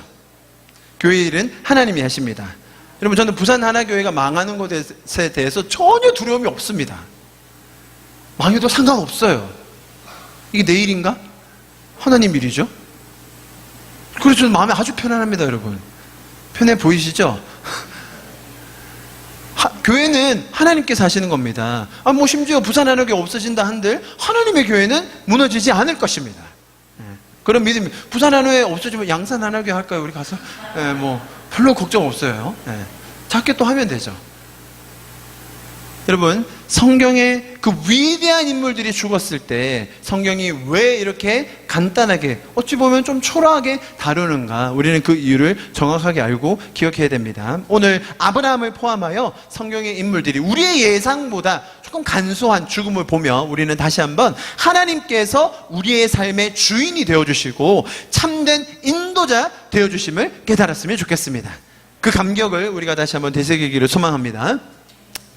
Speaker 1: 교회 일은 하나님이 하십니다. 여러분, 저는 부산 하나교회가 망하는 것에 대해서 전혀 두려움이 없습니다. 망해도 상관없어요. 이게 내 일인가? 하나님 일이죠. 그래서 저는 마음이 아주 편안합니다. 여러분, 편해 보이시죠? 교회는 하나님께서 하시는 겁니다. 심지어 부산 하나교회 없어진다 한들 하나님의 교회는 무너지지 않을 것입니다. 그런 믿음이. 부산 하나교회 없어지면 양산 하나교회 할까요? 우리 가서? 별로 걱정 없어요. 작게 또 하면 되죠. 여러분, 성경에 그 위대한 인물들이 죽었을 때 성경이 왜 이렇게 간단하게, 어찌 보면 좀 초라하게 다루는가, 우리는 그 이유를 정확하게 알고 기억해야 됩니다. 오늘 아브라함을 포함하여 성경의 인물들이 우리의 예상보다 조금 간소한 죽음을 보며 우리는 다시 한번 하나님께서 우리의 삶의 주인이 되어주시고 참된 인도자 되어주심을 깨달았으면 좋겠습니다. 그 감격을 우리가 다시 한번 되새기기를 소망합니다.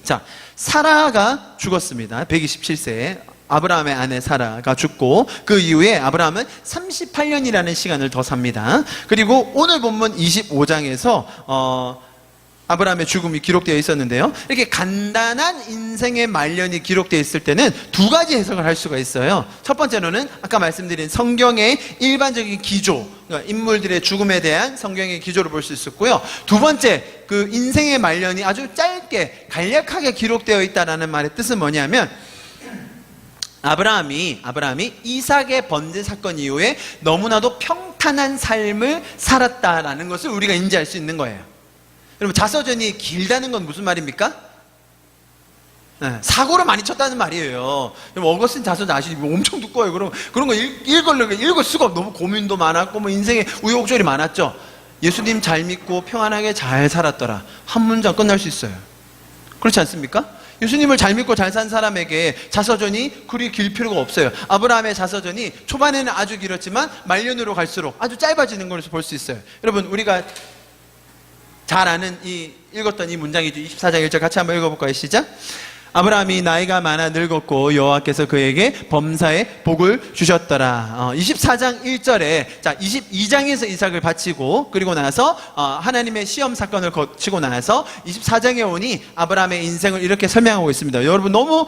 Speaker 1: 자, 사라가 죽었습니다. 127세에 아브라함의 아내 사라가 죽고, 그 이후에 아브라함은 38년이라는 시간을 더 삽니다. 그리고 오늘 본문 25장에서 아브라함의 죽음이 기록되어 있었는데요, 이렇게 간단한 인생의 말년이 기록되어 있을 때는 두 가지 해석을 할 수가 있어요. 첫 번째로는 아까 말씀드린 성경의 일반적인 기조, 그러니까 인물들의 죽음에 대한 성경의 기조를 볼 수 있었고요, 두 번째, 그 인생의 말년이 아주 짧게 간략하게 기록되어 있다는 말의 뜻은 뭐냐면, 아브라함이 이삭의 번제 사건 이후에 너무나도 평탄한 삶을 살았다라는 것을 우리가 인지할 수 있는 거예요. 여러분, 자서전이 길다는 건 무슨 말입니까? 네, 사고를 많이 쳤다는 말이에요. 어거스틴 자서전 아시죠? 엄청 두꺼워요. 그런 거 읽을 수가 없고, 너무 고민도 많았고, 뭐 인생에 우여곡절이 많았죠. 예수님 잘 믿고 평안하게 잘 살았더라, 한 문장 끝날 수 있어요. 그렇지 않습니까? 예수님을 잘 믿고 잘 산 사람에게 자서전이 그리 길 필요가 없어요. 아브라함의 자서전이 초반에는 아주 길었지만 말년으로 갈수록 아주 짧아지는 것을 볼 수 있어요. 여러분, 우리가 잘 아는 읽었던 이 문장이죠. 24장 1절 같이 한번 읽어볼까요? 시작. 아브라함이 나이가 많아 늙었고 여호와께서 그에게 범사의 복을 주셨더라. 24장 1절에, 자, 22장에서 이삭을 바치고, 그리고 나서 하나님의 시험 사건을 거치고 나서 24장에 오니 아브라함의 인생을 이렇게 설명하고 있습니다. 여러분, 너무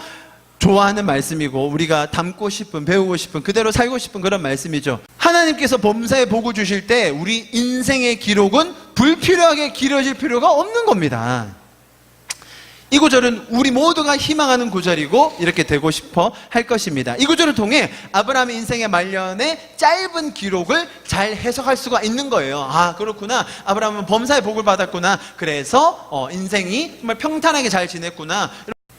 Speaker 1: 좋아하는 말씀이고 우리가 담고 싶은, 배우고 싶은, 그대로 살고 싶은 그런 말씀이죠. 하나님께서 범사의 복을 주실 때 우리 인생의 기록은 불필요하게 길어질 필요가 없는 겁니다. 이 구절은 우리 모두가 희망하는 구절이고 이렇게 되고 싶어 할 것입니다. 이 구절을 통해 아브라함의 인생의 말년의 짧은 기록을 잘 해석할 수가 있는 거예요. 아, 그렇구나, 아브라함은 범사의 복을 받았구나, 그래서 인생이 정말 평탄하게 잘 지냈구나.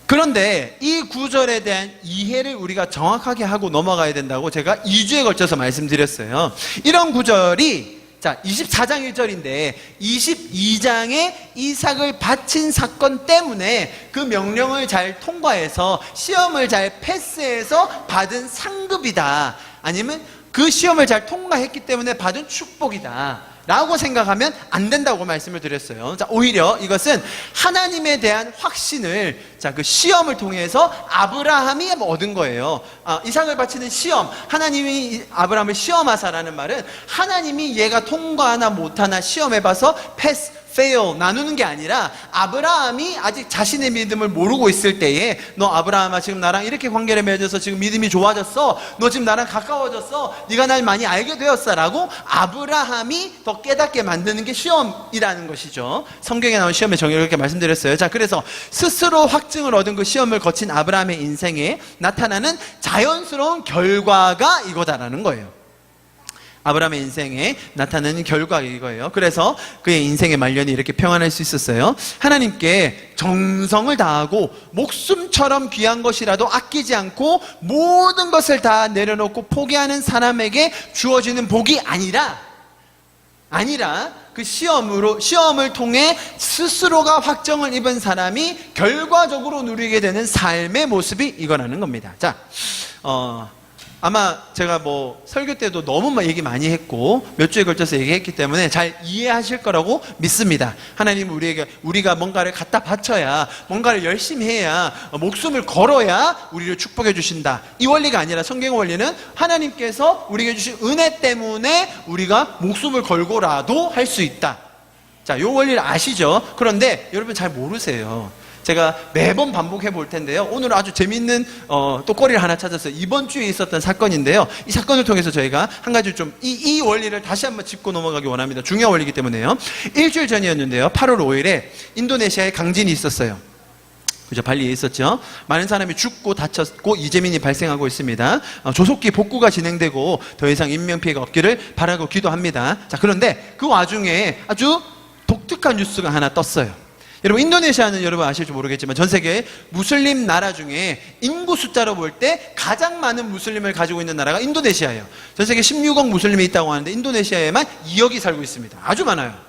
Speaker 1: 그런데 이 구절에 대한 이해를 우리가 정확하게 하고 넘어가야 된다고 제가 2주에 걸쳐서 말씀드렸어요. 이런 구절이, 자, 24장 1절인데 22장에 이삭을 바친 사건 때문에 그 명령을 잘 통과해서 시험을 잘 패스해서 받은 상급이다, 아니면 그 시험을 잘 통과했기 때문에 받은 축복이다 라고 생각하면 안 된다고 말씀을 드렸어요. 자, 오히려 이것은 하나님에 대한 확신을, 자, 그 시험을 통해서 아브라함이 얻은 거예요. 이삭을 바치는 시험, 하나님이 아브라함을 시험하사라는 말은 하나님이 얘가 통과하나 못하나 시험해봐서 패스, fail 나누는 게 아니라, 아브라함이 아직 자신의 믿음을 모르고 있을 때에, 너 아브라함아, 지금 나랑 이렇게 관계를 맺어서 지금 믿음이 좋아졌어, 너 지금 나랑 가까워졌어, 네가 날 많이 알게 되었어 라고 아브라함이 더 깨닫게 만드는 게 시험이라는 것이죠. 성경에 나온 시험의 정의를 이렇게 말씀드렸어요. 자, 그래서 스스로 확증을 얻은 그 시험을 거친 아브라함의 인생에 나타나는 자연스러운 결과가 이거다라는 거예요. 아브라함의 인생에 나타나는 결과가 이거예요. 그래서 그의 인생의 말년이 이렇게 평안할 수 있었어요. 하나님께 정성을 다하고 목숨처럼 귀한 것이라도 아끼지 않고 모든 것을 다 내려놓고 포기하는 사람에게 주어지는 복이 아니라 그 시험을 통해 스스로가 확정을 입은 사람이 결과적으로 누리게 되는 삶의 모습이 이거라는 겁니다. 자, 아마 제가 뭐 설교 때도 너무 얘기 많이 했고 몇 주에 걸쳐서 얘기했기 때문에 잘 이해하실 거라고 믿습니다. 하나님은 우리가 뭔가를 갖다 바쳐야, 뭔가를 열심히 해야, 목숨을 걸어야 우리를 축복해 주신다, 이 원리가 아니라, 성경의 원리는 하나님께서 우리에게 주신 은혜 때문에 우리가 목숨을 걸고라도 할 수 있다. 자, 이 원리를 아시죠? 그런데 여러분 잘 모르세요. 제가 매번 반복해 볼 텐데요, 오늘 아주 재밌는 또 꼬리를 하나 찾았어요. 이번 주에 있었던 사건인데요, 이 사건을 통해서 저희가 한 가지 좀 이 원리를 다시 한번 짚고 넘어가기 원합니다. 중요한 원리이기 때문에요. 일주일 전이었는데요, 8월 5일에 인도네시아에 강진이 있었어요. 그죠? 발리에 있었죠. 많은 사람이 죽고 다쳤고 이재민이 발생하고 있습니다. 조속히 복구가 진행되고 더 이상 인명피해가 없기를 바라고 기도합니다. 자, 그런데 그 와중에 아주 독특한 뉴스가 하나 떴어요. 여러분 인도네시아는 여러분 아실지 모르겠지만 전 세계 무슬림 나라 중에 인구 숫자로 볼 때 가장 많은 무슬림을 가지고 있는 나라가 인도네시아예요. 전 세계 16억 무슬림이 있다고 하는데 인도네시아에만 2억이 살고 있습니다. 아주 많아요.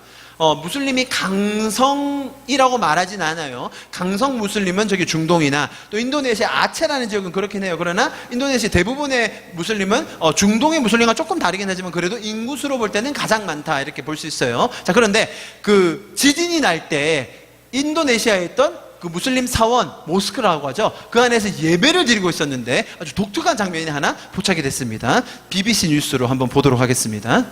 Speaker 1: 무슬림이 강성이라고 말하진 않아요. 강성 무슬림은 저기 중동이나 또 인도네시아 아체라는 지역은 그렇긴 해요. 그러나 인도네시아 대부분의 무슬림은 중동의 무슬림과 조금 다르긴 하지만 그래도 인구수로 볼 때는 가장 많다 이렇게 볼 수 있어요. 자, 그런데 그 지진이 날 때 인도네시아에 있던 그 무슬림 사원 모스크라고 하죠. 그 안에서 예배를 드리고 있었는데 아주 독특한 장면이 하나 포착이 됐습니다. BBC 뉴스로 한번 보도록 하겠습니다.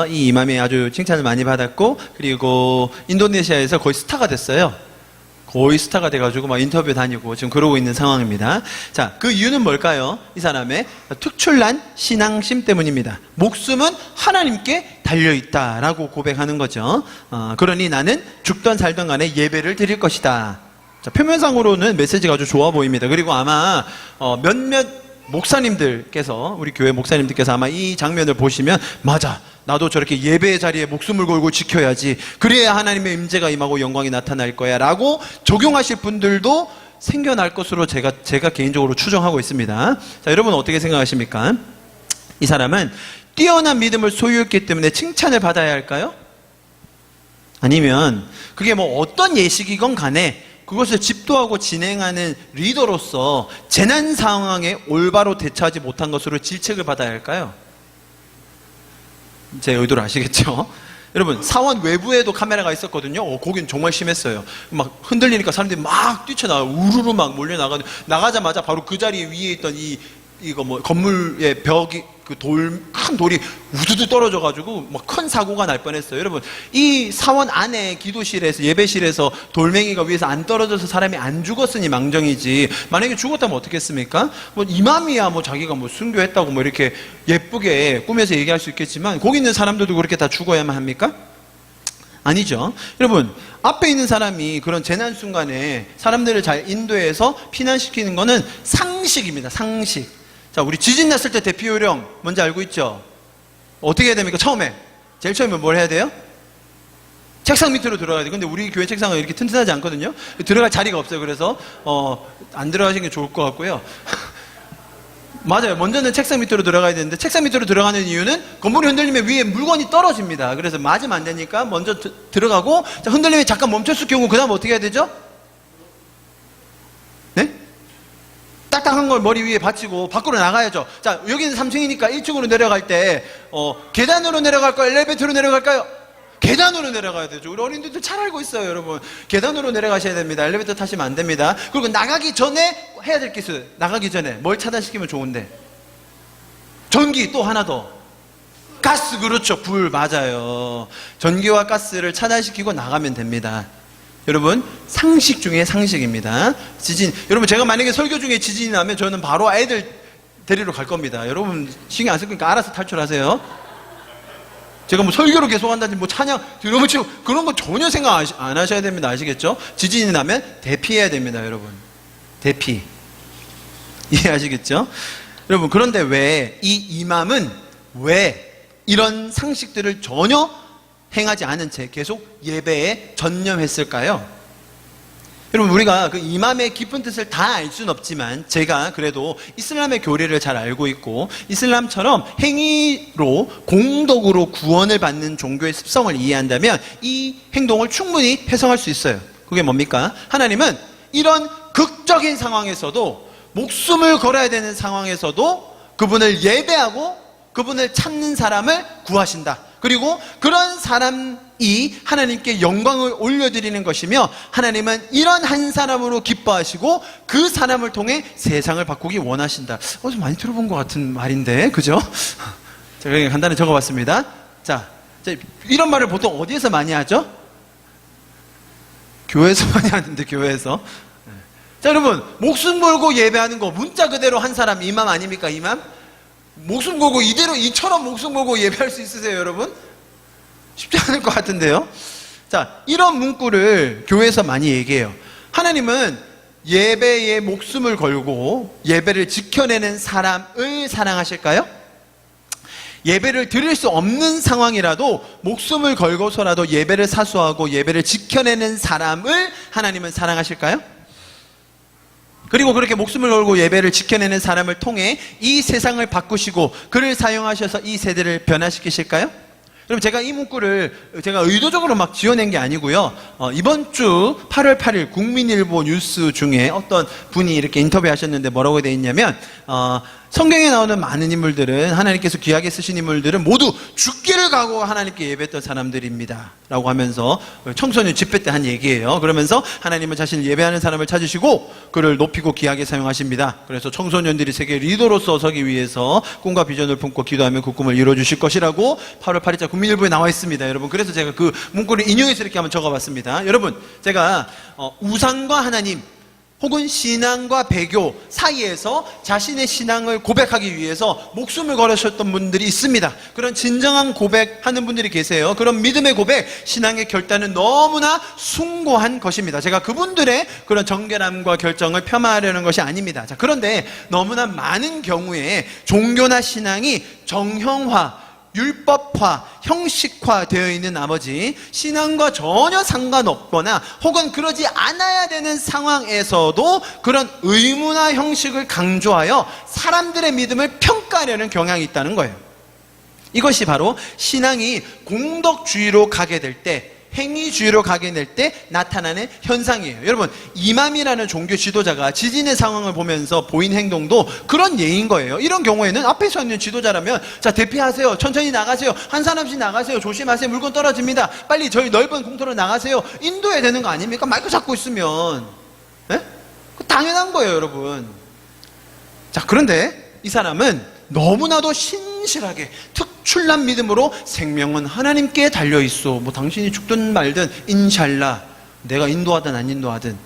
Speaker 1: 이 이맘이 아주 칭찬을 많이 받았고 그리고 인도네시아에서 거의 스타가 됐어요. 거의 스타가 돼가지고 막 인터뷰 다니고 지금 그러고 있는 상황입니다. 자, 그 이유는 뭘까요? 이 사람의 특출난 신앙심 때문입니다. 목숨은 하나님께 달려있다라고 고백하는 거죠. 그러니 나는 죽던 살던 간에 예배를 드릴 것이다. 자, 표면상으로는 메시지가 아주 좋아 보입니다. 그리고 아마 몇몇 목사님들께서 우리 교회 목사님들께서 아마 이 장면을 보시면 맞아, 나도 저렇게 예배의 자리에 목숨을 걸고 지켜야지, 그래야 하나님의 임재가 임하고 영광이 나타날 거야 라고 적용하실 분들도 생겨날 것으로 제가 개인적으로 추정하고 있습니다. 자, 여러분 어떻게 생각하십니까? 이 사람은 뛰어난 믿음을 소유했기 때문에 칭찬을 받아야 할까요? 아니면 그게 뭐 어떤 예식이건 간에 그것을 집도하고 진행하는 리더로서 재난 상황에 올바로 대처하지 못한 것으로 질책을 받아야 할까요? 제 의도를 아시겠죠? 여러분, 사원 외부에도 카메라가 있었거든요. 거긴 정말 심했어요. 막 흔들리니까 사람들이 막 뛰쳐나와요. 우르르 막 몰려나가고, 나가자마자 바로 그 자리 위에 있던 이거 뭐 건물의 벽이 큰 돌이 우두두 떨어져가지고 막 큰 사고가 날 뻔했어요. 여러분, 이 사원 안에 기도실에서 예배실에서 돌멩이가 위에서 안 떨어져서 사람이 안 죽었으니 망정이지, 만약에 죽었다면 어떻겠습니까? 뭐 이맘이야 뭐 자기가 뭐 순교했다고 뭐 이렇게 예쁘게 꾸며서 얘기할 수 있겠지만 거기 있는 사람들도 그렇게 다 죽어야만 합니까? 아니죠. 여러분, 앞에 있는 사람이 그런 재난 순간에 사람들을 잘 인도해서 피난시키는 거는 상식입니다. 상식. 자, 우리 지진 났을 때 대피 요령 뭔지 알고 있죠? 어떻게 해야 됩니까? 제일 처음에 뭘 해야 돼요? 책상 밑으로 들어가야 돼요. 근데 우리 교회 책상은 이렇게 튼튼하지 않거든요. 들어갈 자리가 없어요. 그래서 안 들어가시는 게 좋을 것 같고요. 맞아요. 먼저는 책상 밑으로 들어가야 되는데 책상 밑으로 들어가는 이유는 건물이 흔들리면 위에 물건이 떨어집니다. 그래서 맞으면 안 되니까 먼저 들어가고, 자, 흔들림이 잠깐 멈췄을 경우 그 다음 어떻게 해야 되죠? 네? 딱딱한 걸 머리 위에 받치고 밖으로 나가야죠. 자, 여기는 3층이니까 1층으로 내려갈 때 계단으로 내려갈까요? 엘리베이터로 내려갈까요? 계단으로 내려가야 되죠. 우리 어린이들도 잘 알고 있어요, 여러분. 계단으로 내려가셔야 됩니다. 엘리베이터 타시면 안 됩니다. 그리고 나가기 전에 해야 될 기술, 나가기 전에 뭘 차단시키면 좋은데? 전기, 또 하나 더. 가스, 그렇죠. 불, 맞아요. 전기와 가스를 차단시키고 나가면 됩니다. 여러분, 상식 중에 상식입니다. 지진, 여러분, 제가 만약에 설교 중에 지진이 나면 저는 바로 애들 데리러 갈 겁니다. 여러분 신경 안 쓸 거니까 알아서 탈출하세요. 제가 뭐 설교로 계속 한다든지 뭐 찬양 들으면 치고 그런 거 전혀 생각 안 하셔야 됩니다. 아시겠죠? 지진이 나면 대피해야 됩니다. 여러분, 대피. 이해하시겠죠? 여러분, 그런데 왜 이 이맘은 왜 이런 상식들을 전혀 행하지 않은 채 계속 예배에 전념했을까요? 여러분, 우리가 그 이맘의 깊은 뜻을 다 알 수는 없지만 제가 그래도 이슬람의 교리를 잘 알고 있고 이슬람처럼 행위로 공덕으로 구원을 받는 종교의 습성을 이해한다면 이 행동을 충분히 해석할 수 있어요. 그게 뭡니까? 하나님은 이런 극적인 상황에서도, 목숨을 걸어야 되는 상황에서도 그분을 예배하고 그분을 찾는 사람을 구하신다. 그리고 그런 사람이 하나님께 영광을 올려드리는 것이며, 하나님은 이런 한 사람으로 기뻐하시고 그 사람을 통해 세상을 바꾸기 원하신다. 좀 많이 들어본 것 같은 말인데, 그죠? 제가 간단히 적어봤습니다. 자, 이런 말을 보통 어디에서 많이 하죠? 교회에서 많이 하는데, 교회에서. 자, 여러분, 목숨 걸고 예배하는 거 문자 그대로 한 사람 이맘 아닙니까? 이맘? 목숨 걸고 이처럼 목숨 걸고 예배할 수 있으세요, 여러분? 쉽지 않을 것 같은데요. 자, 이런 문구를 교회에서 많이 얘기해요. 하나님은 예배에 목숨을 걸고 예배를 지켜내는 사람을 사랑하실까요? 예배를 드릴 수 없는 상황이라도 목숨을 걸고서라도 예배를 사수하고 예배를 지켜내는 사람을 하나님은 사랑하실까요? 그리고 그렇게 목숨을 걸고 예배를 지켜내는 사람을 통해 이 세상을 바꾸시고 그를 사용하셔서 이 세대를 변화시키실까요? 그럼 제가 이 문구를 제가 의도적으로 막 지어낸 게 아니고요. 이번 주 8월 8일 국민일보 뉴스 중에 어떤 분이 이렇게 인터뷰하셨는데 뭐라고 되어 있냐면, 성경에 나오는 많은 인물들은, 하나님께서 귀하게 쓰신 인물들은 모두 죽기를 각오하고 하나님께 예배했던 사람들입니다 라고 하면서, 청소년 집회 때 한 얘기예요. 그러면서 하나님은 자신을 예배하는 사람을 찾으시고 그를 높이고 귀하게 사용하십니다. 그래서 청소년들이 세계 리더로서 서기 위해서 꿈과 비전을 품고 기도하면 그 꿈을 이루어주실 것이라고 8월 8일자 국민일보에 나와 있습니다, 여러분. 그래서 제가 그 문구를 인용해서 이렇게 한번 적어봤습니다. 여러분, 제가 우상과 하나님 혹은 신앙과 배교 사이에서 자신의 신앙을 고백하기 위해서 목숨을 걸으셨던 분들이 있습니다. 그런 진정한 고백하는 분들이 계세요. 그런 믿음의 고백, 신앙의 결단은 너무나 숭고한 것입니다. 제가 그분들의 그런 정결함과 결정을 폄하하려는 것이 아닙니다. 자, 그런데 너무나 많은 경우에 종교나 신앙이 정형화, 율법화, 형식화 되어 있는 나머지 신앙과 전혀 상관없거나 혹은 그러지 않아야 되는 상황에서도 그런 의무나 형식을 강조하여 사람들의 믿음을 평가하려는 경향이 있다는 거예요. 이것이 바로 신앙이 공덕주의로 가게 될 때, 행위주의로 가게 될 때 나타나는 현상이에요. 여러분, 이맘이라는 종교 지도자가 지진의 상황을 보면서 보인 행동도 그런 예인 거예요. 이런 경우에는 앞에 서 있는 지도자라면, 자, 대피하세요, 천천히 나가세요, 한 사람씩 나가세요, 조심하세요, 물건 떨어집니다, 빨리 저희 넓은 공터로 나가세요, 인도해야 되는 거 아닙니까? 마이크 잡고 있으면. 네? 당연한 거예요, 여러분. 자, 그런데 이 사람은 너무나도 신실하게 특출난 믿음으로 생명은 하나님께 달려있어, 뭐 당신이 죽든 말든 인샬라, 내가 인도하든 안 인도하든,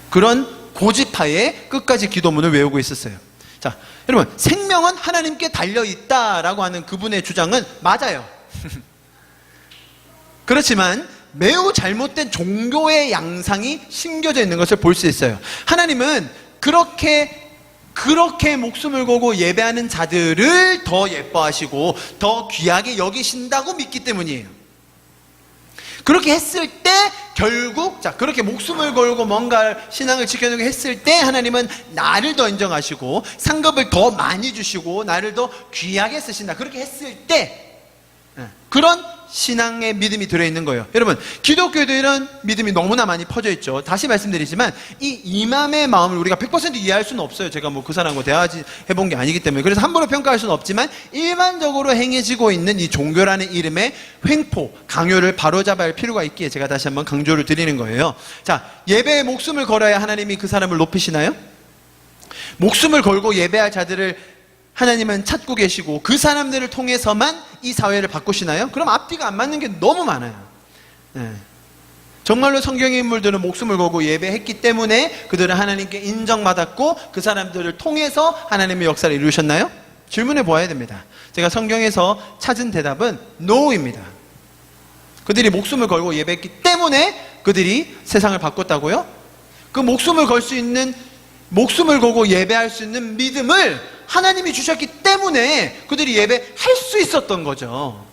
Speaker 1: 그런 고집하에 끝까지 기도문을 외우고 있었어요. 자, 여러분, 생명은 하나님께 달려있다라고 하는 그분의 주장은 맞아요. 그렇지만 매우 잘못된 종교의 양상이 심겨져 있는 것을 볼 수 있어요. 하나님은 그렇게 목숨을 걸고 예배하는 자들을 더 예뻐하시고 더 귀하게 여기신다고 믿기 때문이에요. 그렇게 했을 때 결국, 자, 그렇게 목숨을 걸고 뭔가 신앙을 지켜내고 했을 때 하나님은 나를 더 인정하시고 상급을 더 많이 주시고 나를 더 귀하게 쓰신다. 그렇게 했을 때 그런 신앙의 믿음이 들어있는 거예요. 여러분, 기독교에도 이런 믿음이 너무나 많이 퍼져 있죠. 다시 말씀드리지만 이 이맘의 마음을 우리가 100% 이해할 수는 없어요. 제가 뭐 그 사람과 대화해본 게 아니기 때문에. 그래서 함부로 평가할 수는 없지만 일반적으로 행해지고 있는 이 종교라는 이름의 횡포, 강요를 바로잡아야 할 필요가 있기에 제가 다시 한번 강조를 드리는 거예요. 자, 예배에 목숨을 걸어야 하나님이 그 사람을 높이시나요? 목숨을 걸고 예배할 자들을 하나님은 찾고 계시고 그 사람들을 통해서만 이 사회를 바꾸시나요? 그럼 앞뒤가 안 맞는 게 너무 많아요. 정말로 성경의 인물들은 목숨을 걸고 예배했기 때문에 그들은 하나님께 인정받았고 그 사람들을 통해서 하나님의 역사를 이루셨나요? 질문해 보아야 됩니다. 제가 성경에서 찾은 대답은 NO입니다. 그들이 목숨을 걸고 예배했기 때문에 그들이 세상을 바꿨다고요? 그 목숨을 걸고 예배할 수 있는 믿음을 하나님이 주셨기 때문에 그들이 예배할 수 있었던 거죠.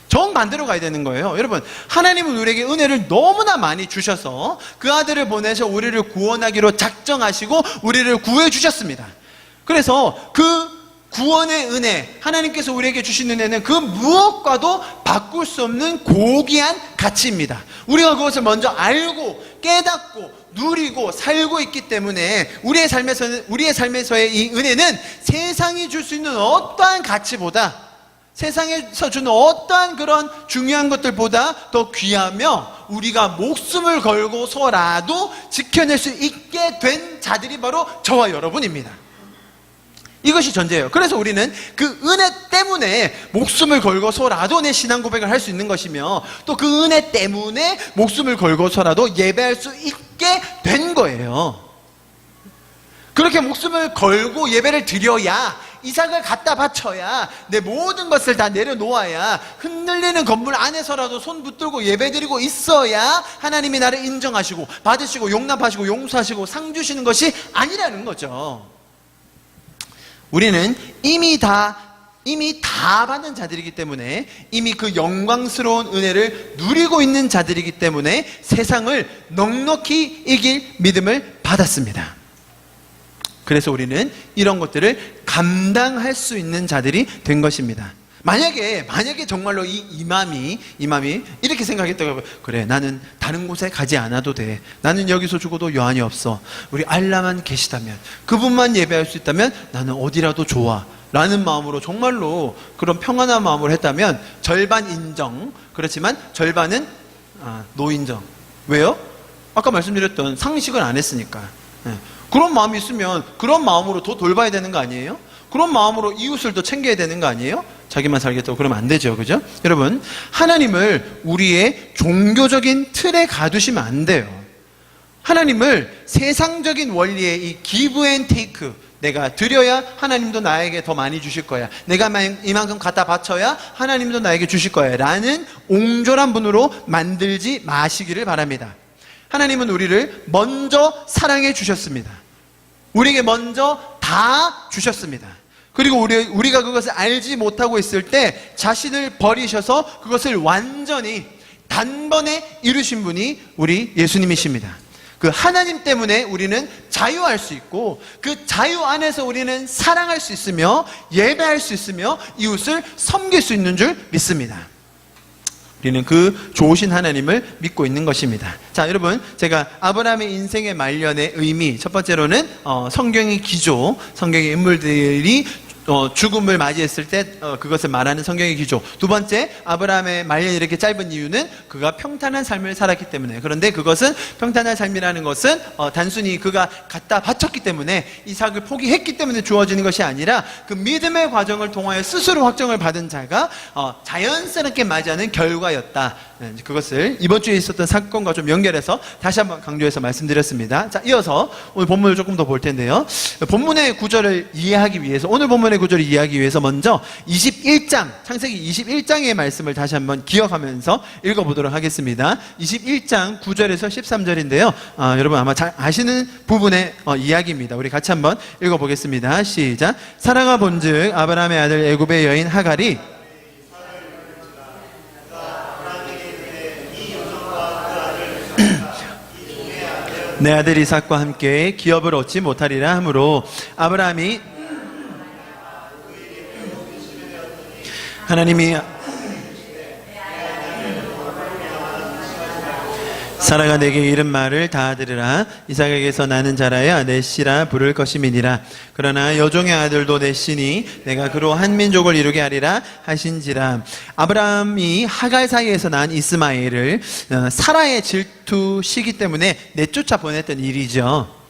Speaker 1: 정반대로 가야 되는 거예요. 여러분, 하나님은 우리에게 은혜를 너무나 많이 주셔서 그 아들을 보내셔 우리를 구원하기로 작정하시고 우리를 구해 주셨습니다. 그래서 그 구원의 은혜, 하나님께서 우리에게 주신 은혜는 그 무엇과도 바꿀 수 없는 고귀한 가치입니다. 우리가 그것을 먼저 알고 깨닫고 누리고 살고 있기 때문에 우리의 삶에서의 이 은혜는 세상이 줄 수 있는 어떠한 가치보다, 세상에서 주는 어떠한 그런 중요한 것들보다 더 귀하며 우리가 목숨을 걸고서라도 지켜낼 수 있게 된 자들이 바로 저와 여러분입니다. 이것이 전제예요. 그래서 우리는 그 은혜 때문에 목숨을 걸고서라도 내 신앙 고백을 할 수 있는 것이며, 또 그 은혜 때문에 목숨을 걸고서라도 예배할 수 있게 된 거예요. 그렇게 목숨을 걸고 예배를 드려야, 이삭을 갖다 바쳐야, 내 모든 것을 다 내려놓아야, 흔들리는 건물 안에서라도 손 붙들고 예배드리고 있어야 하나님이 나를 인정하시고 받으시고 용납하시고 용서하시고 상 주시는 것이 아니라는 거죠. 우리는 이미 다 받은 자들이기 때문에, 이미 그 영광스러운 은혜를 누리고 있는 자들이기 때문에 세상을 넉넉히 이길 믿음을 받았습니다. 그래서 우리는 이런 것들을 감당할 수 있는 자들이 된 것입니다. 만약에 정말로 이 이맘이 이렇게 생각했다고, 그래, 나는 다른 곳에 가지 않아도 돼, 나는 여기서 죽어도 여한이 없어, 우리 알라만 계시다면, 그분만 예배할 수 있다면 나는 어디라도 좋아 라는 마음으로 정말로 그런 평안한 마음으로 했다면 절반 인정, 그렇지만 절반은 노인정. 왜요? 아까 말씀드렸던 상식을 안 했으니까. 그런 마음이 있으면 그런 마음으로 더 돌봐야 되는 거 아니에요? 그런 마음으로 이웃을 더 챙겨야 되는 거 아니에요? 자기만 살겠다고 그러면 안 되죠. 그죠? 여러분, 하나님을 우리의 종교적인 틀에 가두시면 안 돼요. 하나님을 세상적인 원리의 이 give and take, 내가 드려야 하나님도 나에게 더 많이 주실 거야, 내가 이만큼 갖다 바쳐야 하나님도 나에게 주실 거야 라는 옹졸한 분으로 만들지 마시기를 바랍니다. 하나님은 우리를 먼저 사랑해 주셨습니다. 우리에게 먼저 다 주셨습니다. 그리고 우리가 그것을 알지 못하고 있을 때 자신을 버리셔서 그것을 완전히 단번에 이루신 분이 우리 예수님이십니다. 그 하나님 때문에 우리는 자유할 수 있고, 그 자유 안에서 우리는 사랑할 수 있으며 예배할 수 있으며 이웃을 섬길 수 있는 줄 믿습니다. 우리는 그 좋으신 하나님을 믿고 있는 것입니다. 자, 여러분, 제가 아브라함의 인생의 말년의 의미, 첫 번째로는 성경의 기조, 성경의 인물들이 죽음을 맞이했을 때 그것을 말하는 성경의 기조. 두 번째, 아브라함의 말년이 이렇게 짧은 이유는 그가 평탄한 삶을 살았기 때문에. 그런데 그것은, 평탄한 삶이라는 것은 단순히 그가 갖다 바쳤기 때문에, 이삭을 포기했기 때문에 주어지는 것이 아니라, 그 믿음의 과정을 통하여 스스로 확정을 받은 자가 자연스럽게 맞이하는 결과였다. 그것을 이번 주에 있었던 사건과 좀 연결해서 다시 한번 강조해서 말씀드렸습니다. 자, 이어서 오늘 본문을 조금 더 볼 텐데요. 본문의 구절을 이해하기 위해서, 오늘 본문의 구절을 이해하기 위해서 먼저 21장, 창세기 21장의 말씀을 다시 한번 기억하면서 읽어보도록 하겠습니다. 21장 9절에서 13절인데요. 여러분 아마 잘 아시는 부분의 이야기입니다. 우리 같이 한번 읽어보겠습니다. 시작. 사라가 본즉 아브라함의 아들 애굽의 여인 하갈이 내 아들 이삭과 함께 기업을 얻지 못하리라 하므로, 아브라함이 하나님이 사라가 내게 이른 말을 다 들으라. 이삭에게서 나는 자라야 내 씨라 부를 것임이니라. 그러나 여종의 아들도 내 씨니 내가 그로 한 민족을 이루게 하리라 하신지라. 아브라함이 하갈 사이에서 난 이스마엘을 사라의 질투시기 때문에 내쫓아 보냈던 일이죠.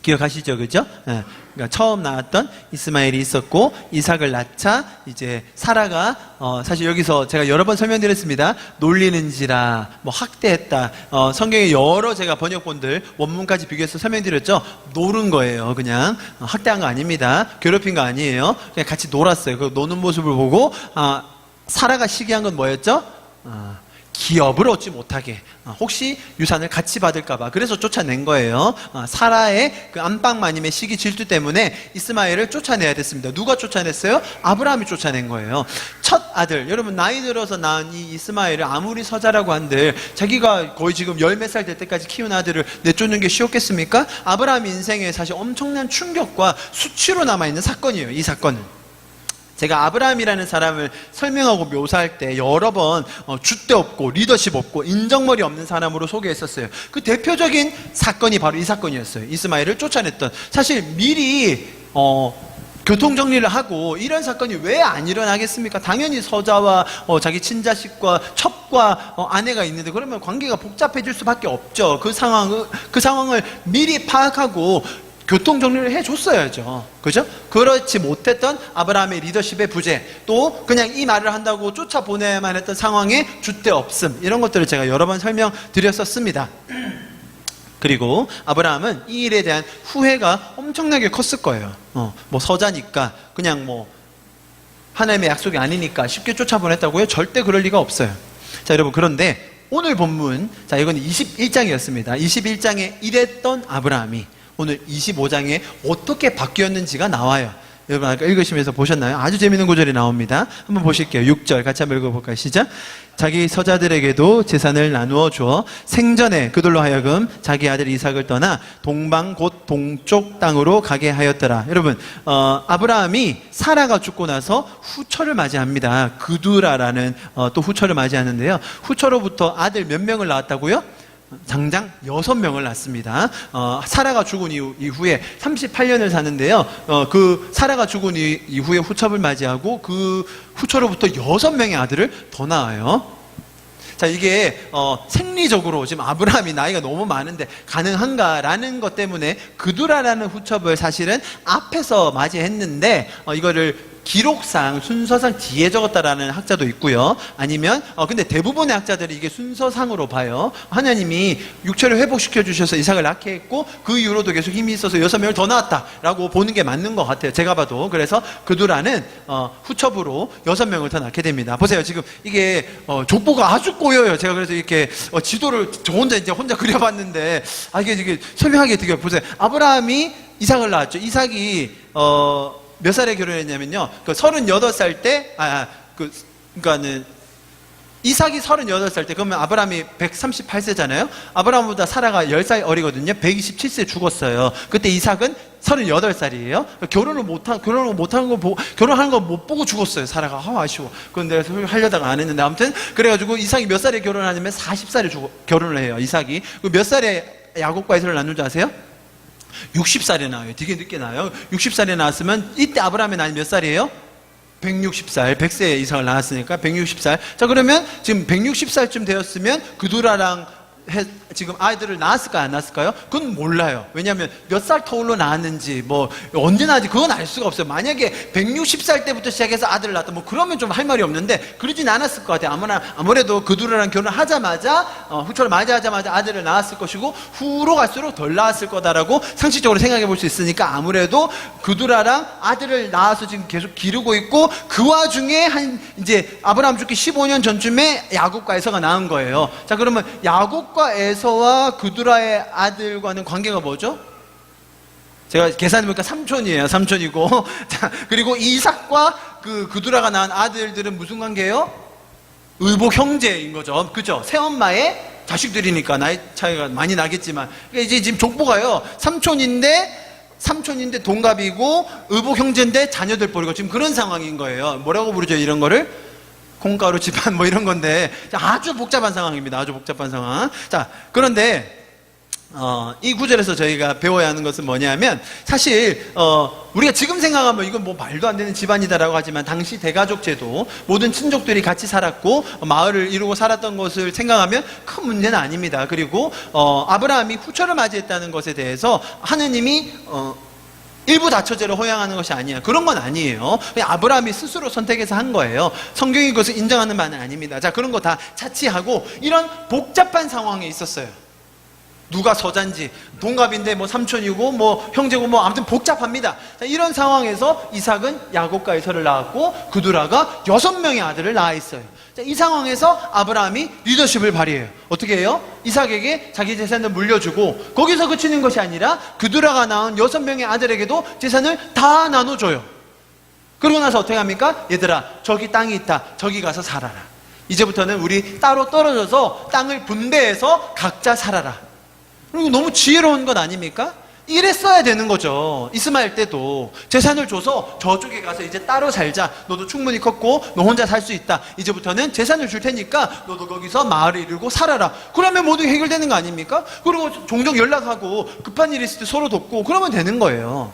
Speaker 1: 기억하시죠? 그죠? 그러니까 처음 낳았던 이스마엘이 있었고, 이삭을 낳자 이제 사라가 사실 여기서 제가 여러 번 설명드렸습니다. 놀리는지라, 뭐 학대했다, 성경의 여러 제가 번역본들 원문까지 비교해서 설명드렸죠. 노른 거예요. 그냥 학대한 거 아닙니다. 괴롭힌 거 아니에요. 그냥 같이 놀았어요. 그 노는 모습을 보고 사라가 시기한 건 뭐였죠? 기업을 얻지 못하게, 혹시 유산을 같이 받을까봐 그래서 쫓아낸 거예요. 사라의 그 안방마님의 시기 질투 때문에 이스마엘을 쫓아내야 됐습니다. 누가 쫓아냈어요? 아브라함이 쫓아낸 거예요. 첫 아들, 여러분 나이 들어서 낳은 이 이스마엘을 아무리 서자라고 한들 자기가 거의 지금 열 몇 살 될 때까지 키운 아들을 내쫓는 게 쉬웠겠습니까? 아브라함 인생에 사실 엄청난 충격과 수치로 남아있는 사건이에요. 이 사건은. 제가 아브라함이라는 사람을 설명하고 묘사할 때 여러 번 줏대 없고 리더십 없고 인정머리 없는 사람으로 소개했었어요. 그 대표적인 사건이 바로 이 사건이었어요. 이스마엘을 쫓아냈던. 사실 미리 교통정리를 하고 이런 사건이 왜 안 일어나겠습니까? 당연히 서자와 자기 친자식과 첩과 아내가 있는데 그러면 관계가 복잡해질 수밖에 없죠. 그 상황을 미리 파악하고 교통정리를 해줬어야죠. 그죠? 그렇지 못했던 아브라함의 리더십의 부재, 또 그냥 이 말을 한다고 쫓아보내야만 했던 상황의 줏대 없음, 이런 것들을 제가 여러 번 설명드렸었습니다. 그리고 아브라함은 이 일에 대한 후회가 엄청나게 컸을 거예요. 뭐 서자니까 그냥 뭐 하나님의 약속이 아니니까 쉽게 쫓아보냈다고요? 절대 그럴 리가 없어요. 자, 여러분, 그런데 오늘 본문, 자, 이건 21장이었습니다. 21장에 이랬던 아브라함이 오늘 25장에 어떻게 바뀌었는지가 나와요. 여러분 아까 읽으시면서 보셨나요? 아주 재밌는 구절이 나옵니다. 한번 보실게요. 6절 같이 한번 읽어볼까요? 시작. 자기 서자들에게도 재산을 나누어 주어 생전에 그들로 하여금 자기 아들 이삭을 떠나 동방 곧 동쪽 땅으로 가게 하였더라. 여러분, 아브라함이 사라가 죽고 나서 후처를 맞이합니다. 그두라라는 또 후처를 맞이하는데요. 후처로부터 아들 몇 명을 낳았다고요? 장장 6명을 낳습니다. 사라가 죽은 이후에 38년을 사는데요. 그 사라가 죽은 이후에 후첩을 맞이하고 그 후처로부터 6명의 아들을 더 낳아요. 자, 이게 생리적으로 지금 아브라함이 나이가 너무 많은데 가능한가라는 것 때문에 그두라라는 후첩을 사실은 앞에서 맞이했는데 이거를 기록상 순서상 뒤에 적었다라는 학자도 있고요. 아니면 근데 대부분의 학자들이 이게 순서상으로 봐요. 하나님이 육체를 회복시켜 주셔서 이삭을 낳게 했고 그 이후로도 계속 힘이 있어서 6명을 더 낳았다라고 보는 게 맞는 것 같아요. 제가 봐도. 그래서 그두라는 후첩으로 6명을 더 낳게 됩니다. 보세요. 지금 이게 족보가 아주 꼬여요. 제가 그래서 이렇게 지도를 저 혼자 그려봤는데 이게 설명하기 되게 보세요. 아브라함이 이삭을 낳았죠. 이삭이 몇 살에 결혼했냐면요. 38살 때, 그러니까는, 이삭이 38살 때, 그러면 아브라함이 138세잖아요? 아브라함보다 사라가 10살 어리거든요. 127세 죽었어요. 그때 이삭은 38살이에요. 결혼하는 거 못 보고 죽었어요. 사라가. 아쉬워. 그런데 하려다가 안 했는데. 아무튼, 그래가지고 이삭이 몇 살에 결혼하냐면 40살에 결혼을 해요. 이삭이. 몇 살에 야곱과 에서를 낳는 줄 아세요? 60살에 나와요. 되게 늦게 나와요. 60살에 나왔으면 이때 아브라함의 나이 몇 살이에요? 160살, 100세 이상을 낳았으니까 160살. 자, 그러면 지금 160살쯤 되었으면 그두라랑 지금 아이들을 낳았을까요? 안 낳았을까요? 그건 몰라요. 왜냐하면 몇 살 터울로 낳았는지 뭐 언제 낳았지 그건 알 수가 없어요. 만약에 160살 때부터 시작해서 아들을 낳았다 뭐 그러면 좀 할 말이 없는데 그러진 않았을 것 같아요. 아무래도 그두라랑 결혼하자마자 후처를 맞이하자마자 아들을 낳았을 것이고 후로 갈수록 덜 낳았을 거다라고 상식적으로 생각해 볼 수 있으니까 아무래도 그두라랑 아들을 낳아서 지금 계속 기르고 있고 그 와중에 이제 아브라함 죽기 15년 전쯤에 야곱과 에서가 낳은 거예요. 자, 그러면 야곱과 에서와 그두라의 아들과는 관계가 뭐죠? 제가 계산해보니까 삼촌이에요. 삼촌이고. 자, 그리고 이삭과 그두라가 낳은 아들들은 무슨 관계예요? 의복 형제인 거죠. 그죠? 새엄마의 자식들이니까 나이 차이가 많이 나겠지만. 그러니까 이제 지금 족보가요. 삼촌인데 동갑이고 의복 형제인데 자녀들 버리고 지금 그런 상황인 거예요. 뭐라고 부르죠? 이런 거를? 콩가루 집안 뭐 이런 건데 아주 복잡한 상황입니다. 아주 복잡한 상황. 자, 그런데 이 구절에서 저희가 배워야 하는 것은 뭐냐면 사실 우리가 지금 생각하면 이건 뭐 말도 안 되는 집안이다라고 하지만 당시 대가족 제도 모든 친족들이 같이 살았고 마을을 이루고 살았던 것을 생각하면 큰 문제는 아닙니다. 그리고 아브라함이 후처를 맞이했다는 것에 대해서 하느님이 일부 다처제를 허용하는 것이 아니에요. 그런 건 아니에요. 그냥 아브라함이 스스로 선택해서 한 거예요. 성경이 그것을 인정하는 바는 아닙니다. 자, 그런 거 다 차치하고 이런 복잡한 상황에 있었어요. 누가 서자인지 동갑인데 뭐 삼촌이고 뭐 형제고 뭐 아무튼 복잡합니다. 자, 이런 상황에서 이삭은 야곱과 에서를 낳았고 그두라가 6명의 아들을 낳아 있어요. 자, 이 상황에서 아브라함이 리더십을 발휘해요. 어떻게 해요? 이삭에게 자기 재산을 물려주고 거기서 그치는 것이 아니라 그두라가 낳은 6명의 아들에게도 재산을 다 나눠줘요. 그러고 나서 어떻게 합니까? 얘들아, 저기 땅이 있다. 저기 가서 살아라. 이제부터는 우리 따로 떨어져서 땅을 분배해서 각자 살아라. 그리고 너무 지혜로운 것 아닙니까? 이랬어야 되는 거죠. 이스마엘 때도 재산을 줘서 저쪽에 가서 이제 따로 살자. 너도 충분히 컸고 너 혼자 살 수 있다. 이제부터는 재산을 줄 테니까 너도 거기서 마을을 이루고 살아라. 그러면 모두 해결되는 거 아닙니까? 그리고 종종 연락하고 급한 일이 있을 때 서로 돕고 그러면 되는 거예요.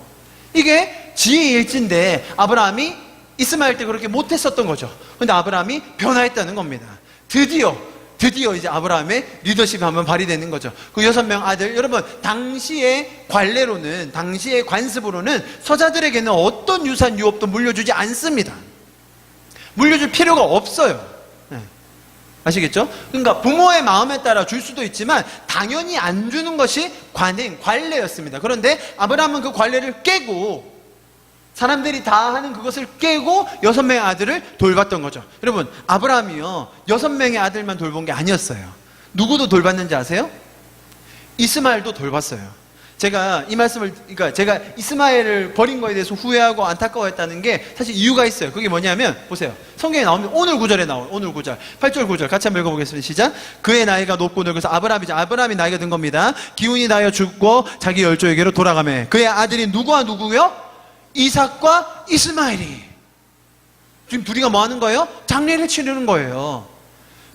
Speaker 1: 이게 지혜의 일치인데 아브라함이 이스마엘 때 그렇게 못했었던 거죠. 근데 아브라함이 변화했다는 겁니다. 드디어 이제 아브라함의 리더십이 한번 발휘되는 거죠. 그 6명 아들, 여러분, 당시의 관례로는, 당시의 관습으로는 서자들에게는 어떤 유산, 유업도 물려주지 않습니다. 물려줄 필요가 없어요. 네. 아시겠죠? 그러니까 부모의 마음에 따라 줄 수도 있지만 당연히 안 주는 것이 관행, 관례였습니다. 그런데 아브라함은 그 관례를 깨고 사람들이 다 하는 그것을 깨고 6명의 아들을 돌봤던 거죠. 여러분, 아브라함이요 6명의 아들만 돌본 게 아니었어요. 누구도 돌봤는지 아세요? 이스마엘도 돌봤어요. 제가 이 말씀을, 그러니까 제가 이스마엘을 버린 거에 대해서 후회하고 안타까워했다는 게 사실 이유가 있어요. 그게 뭐냐면 보세요. 성경에 나오면 오늘 구절에 나와요. 오늘 구절 8절 9절 같이 한번 읽어보겠습니다. 시작. 그의 나이가 높고 늙어서 아브라함이 나이가 든 겁니다. 기운이 나여 죽고 자기 열조에게로 돌아가매 그의 아들이 누구와 누구요? 이삭과 이스마엘이. 지금 둘이가 뭐 하는 거예요? 장례를 치르는 거예요.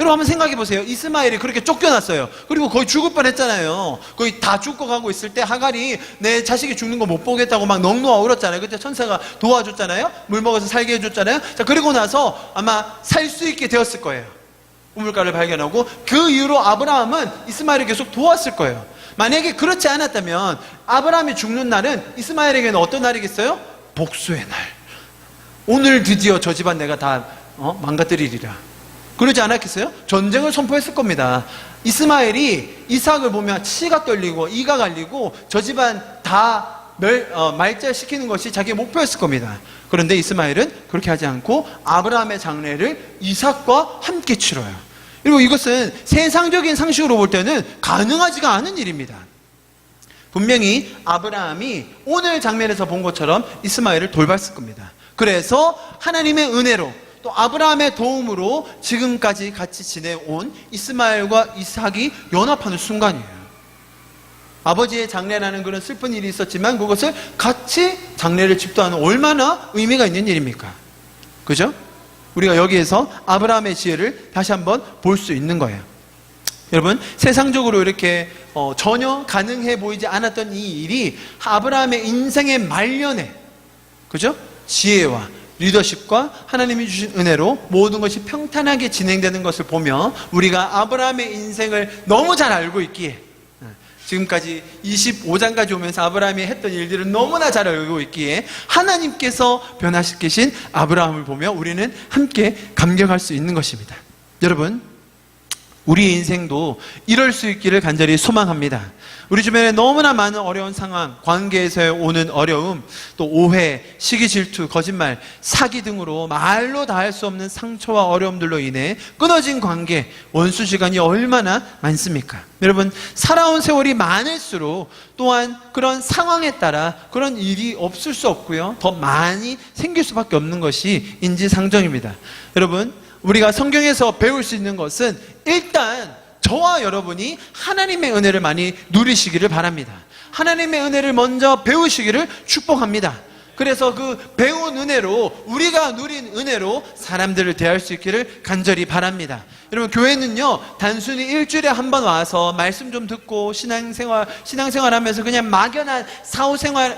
Speaker 1: 여러분 한번 생각해 보세요. 이스마엘이 그렇게 쫓겨났어요. 그리고 거의 죽을 뻔했잖아요. 거의 다 죽어가고 있을 때 하갈이 내 자식이 죽는 거 못 보겠다고 막 넋놓아 울었잖아요. 그때 천사가 도와줬잖아요. 물 먹어서 살게 해줬잖아요. 자, 그리고 나서 아마 살 수 있게 되었을 거예요. 우물가를 발견하고 그 이후로 아브라함은 이스마엘을 계속 도왔을 거예요. 만약에 그렇지 않았다면 아브라함이 죽는 날은 이스마엘에게는 어떤 날이겠어요? 복수의 날. 오늘 드디어 저 집안 내가 다 망가뜨리리라. 그러지 않았겠어요? 전쟁을 선포했을 겁니다. 이스마엘이 이삭을 보면 치가 떨리고 이가 갈리고 저 집안 다 말살시키는 것이 자기의 목표였을 겁니다. 그런데 이스마엘은 그렇게 하지 않고 아브라함의 장례를 이삭과 함께 치러요. 그리고 이것은 세상적인 상식으로 볼 때는 가능하지가 않은 일입니다. 분명히 아브라함이 오늘 장면에서 본 것처럼 이스마엘을 돌봤을 겁니다. 그래서 하나님의 은혜로 또 아브라함의 도움으로 지금까지 같이 지내온 이스마엘과 이삭이 연합하는 순간이에요. 아버지의 장례라는 그런 슬픈 일이 있었지만 그것을 같이 장례를 집도하는 얼마나 의미가 있는 일입니까? 그죠? 우리가 여기에서 아브라함의 지혜를 다시 한번 볼 수 있는 거예요. 여러분, 세상적으로 이렇게 전혀 가능해 보이지 않았던 이 일이 아브라함의 인생의 말년에, 그죠? 지혜와 리더십과 하나님이 주신 은혜로 모든 것이 평탄하게 진행되는 것을 보며 우리가 아브라함의 인생을 너무 잘 알고 있기에 지금까지 25장까지 오면서 아브라함이 했던 일들을 너무나 잘 알고 있기에 하나님께서 변화시키신 아브라함을 보며 우리는 함께 감격할 수 있는 것입니다. 여러분, 우리의 인생도 이럴 수 있기를 간절히 소망합니다. 우리 주변에 너무나 많은 어려운 상황, 관계에서 오는 어려움, 또 오해, 시기 질투, 거짓말, 사기 등으로 말로 다 할 수 없는 상처와 어려움들로 인해 끊어진 관계, 원수지간이 얼마나 많습니까? 여러분, 살아온 세월이 많을수록 또한 그런 상황에 따라 그런 일이 없을 수 없고요. 더 많이 생길 수밖에 없는 것이 인지상정입니다. 여러분, 우리가 성경에서 배울 수 있는 것은 일단 저와 여러분이 하나님의 은혜를 많이 누리시기를 바랍니다. 하나님의 은혜를 먼저 배우시기를 축복합니다. 그래서 그 배운 은혜로, 우리가 누린 은혜로 사람들을 대할 수 있기를 간절히 바랍니다. 여러분, 교회는요 단순히 일주일에 한 번 와서 말씀 좀 듣고 신앙생활 하면서 그냥 막연한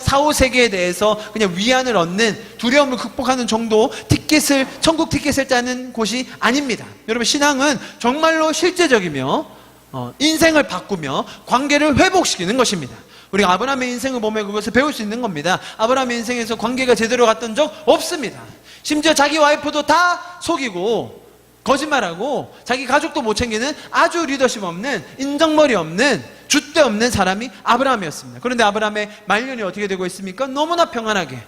Speaker 1: 사후세계에 대해서 그냥 위안을 얻는, 두려움을 극복하는 정도 천국 티켓을 짜는 곳이 아닙니다. 여러분, 신앙은 정말로 실제적이며 인생을 바꾸며 관계를 회복시키는 것입니다. 우리가 아브라함의 인생을 보면 그것을 배울 수 있는 겁니다. 아브라함의 인생에서 관계가 제대로 갔던 적 없습니다. 심지어 자기 와이프도 다 속이고 거짓말하고 자기 가족도 못 챙기는 아주 리더십 없는, 인정머리 없는, 줏대 없는 사람이 아브라함이었습니다. 그런데 아브라함의 말년이 어떻게 되고 있습니까? 너무나 평안하게,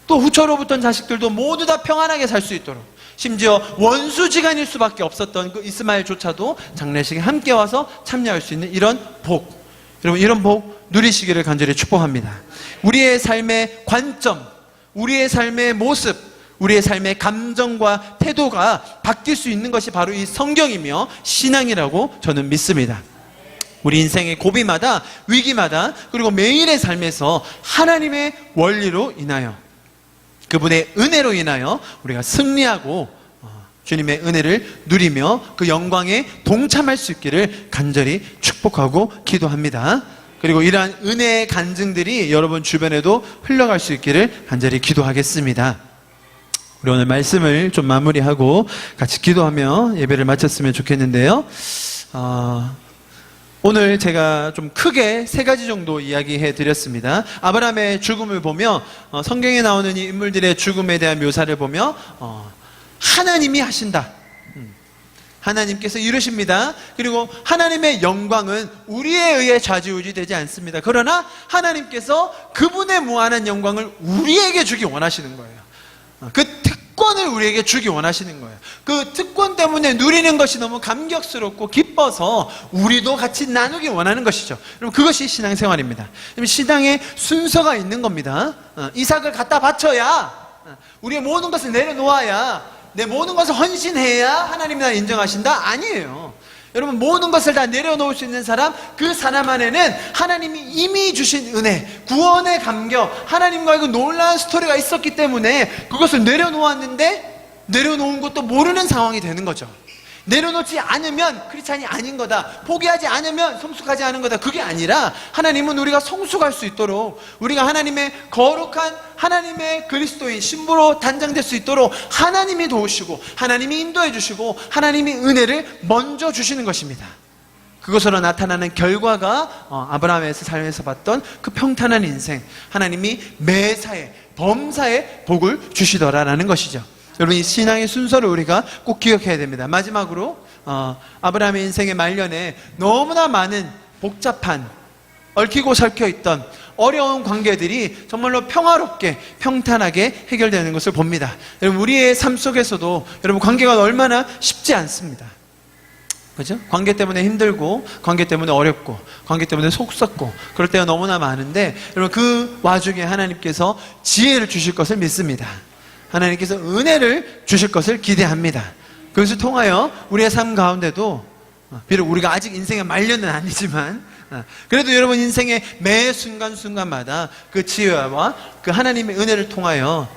Speaker 1: 또 후처로부터 자식들도 모두 다 평안하게 살 수 있도록, 심지어 원수지간일 수밖에 없었던 그 이스마엘조차도 장례식에 함께 와서 참여할 수 있는 이런 복, 여러분, 이런 복 누리시기를 간절히 축복합니다. 우리의 삶의 관점, 우리의 삶의 모습, 우리의 삶의 감정과 태도가 바뀔 수 있는 것이 바로 이 성경이며 신앙이라고 저는 믿습니다. 우리 인생의 고비마다, 위기마다, 그리고 매일의 삶에서 하나님의 원리로 인하여, 그분의 은혜로 인하여 우리가 승리하고 주님의 은혜를 누리며 그 영광에 동참할 수 있기를 간절히 축복하고 기도합니다. 그리고 이러한 은혜의 간증들이 여러분 주변에도 흘러갈 수 있기를 간절히 기도하겠습니다. 우리 오늘 말씀을 좀 마무리하고 같이 기도하며 예배를 마쳤으면 좋겠는데요. 오늘 제가 좀 크게 세 가지 정도 이야기해 드렸습니다. 아브라함의 죽음을 보며 성경에 나오는 이 인물들의 죽음에 대한 묘사를 보며 하나님이 하신다. 하나님께서 이루십니다. 그리고 하나님의 영광은 우리에 의해 좌지우지 되지 않습니다. 그러나 하나님께서 그분의 무한한 영광을 우리에게 주기 원하시는 거예요. 그 특권을 우리에게 주기 원하시는 거예요. 그 특권 때문에 누리는 것이 너무 감격스럽고 기뻐서 우리도 같이 나누기 원하는 것이죠. 여러분, 그것이 신앙생활입니다. 신앙에 순서가 있는 겁니다. 이삭을 갖다 바쳐야, 우리의 모든 것을 내려놓아야, 내 모든 것을 헌신해야 하나님이 나를 인정하신다? 아니에요. 여러분, 모든 것을 다 내려놓을 수 있는 사람, 그 사람 안에는 하나님이 이미 주신 은혜, 구원의 감격, 하나님과의 그 놀라운 스토리가 있었기 때문에 그것을 내려놓았는데 내려놓은 것도 모르는 상황이 되는 거죠. 내려놓지 않으면 크리스찬이 아닌 거다, 포기하지 않으면 성숙하지 않은 거다, 그게 아니라 하나님은 우리가 성숙할 수 있도록, 우리가 하나님의 거룩한 하나님의 그리스도인 신부로 단장될 수 있도록 하나님이 도우시고 하나님이 인도해 주시고 하나님이 은혜를 먼저 주시는 것입니다. 그것으로 나타나는 결과가 아브라함의 삶에서 봤던 그 평탄한 인생, 하나님이 매사에 범사에 복을 주시더라라는 것이죠. 여러분, 이 신앙의 순서를 우리가 꼭 기억해야 됩니다. 마지막으로 아브라함의 인생의 말년에 너무나 많은 복잡한, 얽히고 설켜있던 어려운 관계들이 정말로 평화롭게 평탄하게 해결되는 것을 봅니다. 여러분, 우리의 삶 속에서도 여러분 관계가 얼마나 쉽지 않습니다. 그죠? 관계 때문에 힘들고, 관계 때문에 어렵고, 관계 때문에 속 썩고, 그럴 때가 너무나 많은데, 여러분, 그 와중에 하나님께서 지혜를 주실 것을 믿습니다. 하나님께서 은혜를 주실 것을 기대합니다. 그것을 통하여 우리의 삶 가운데도, 비록 우리가 아직 인생의 말년은 아니지만, 그래도 여러분 인생의 매 순간순간마다 그 지혜와 그 하나님의 은혜를 통하여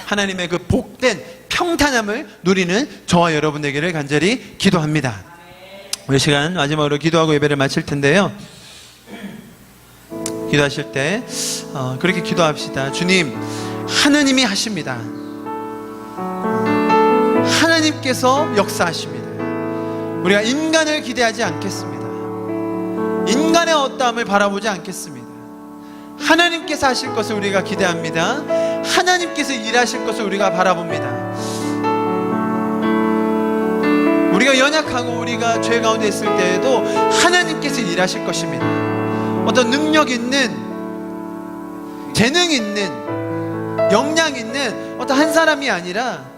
Speaker 1: 하나님의 그 복된 평탄함을 누리는 저와 여러분 되기를 간절히 기도합니다. 우리 시간 마지막으로 기도하고 예배를 마칠 텐데요. 기도하실 때 그렇게 기도합시다. 주님, 하느님이 하십니다. 하나님께서 역사하십니다. 우리가 인간을 기대하지 않겠습니다. 인간의 어떠함을 바라보지 않겠습니다. 하나님께서 하실 것을 우리가 기대합니다. 하나님께서 일하실 것을 우리가 바라봅니다. 우리가 연약하고 우리가 죄 가운데 있을 때에도 하나님께서 일하실 것입니다. 어떤 능력 있는, 재능 있는, 역량 있는 어떤 한 사람이 아니라,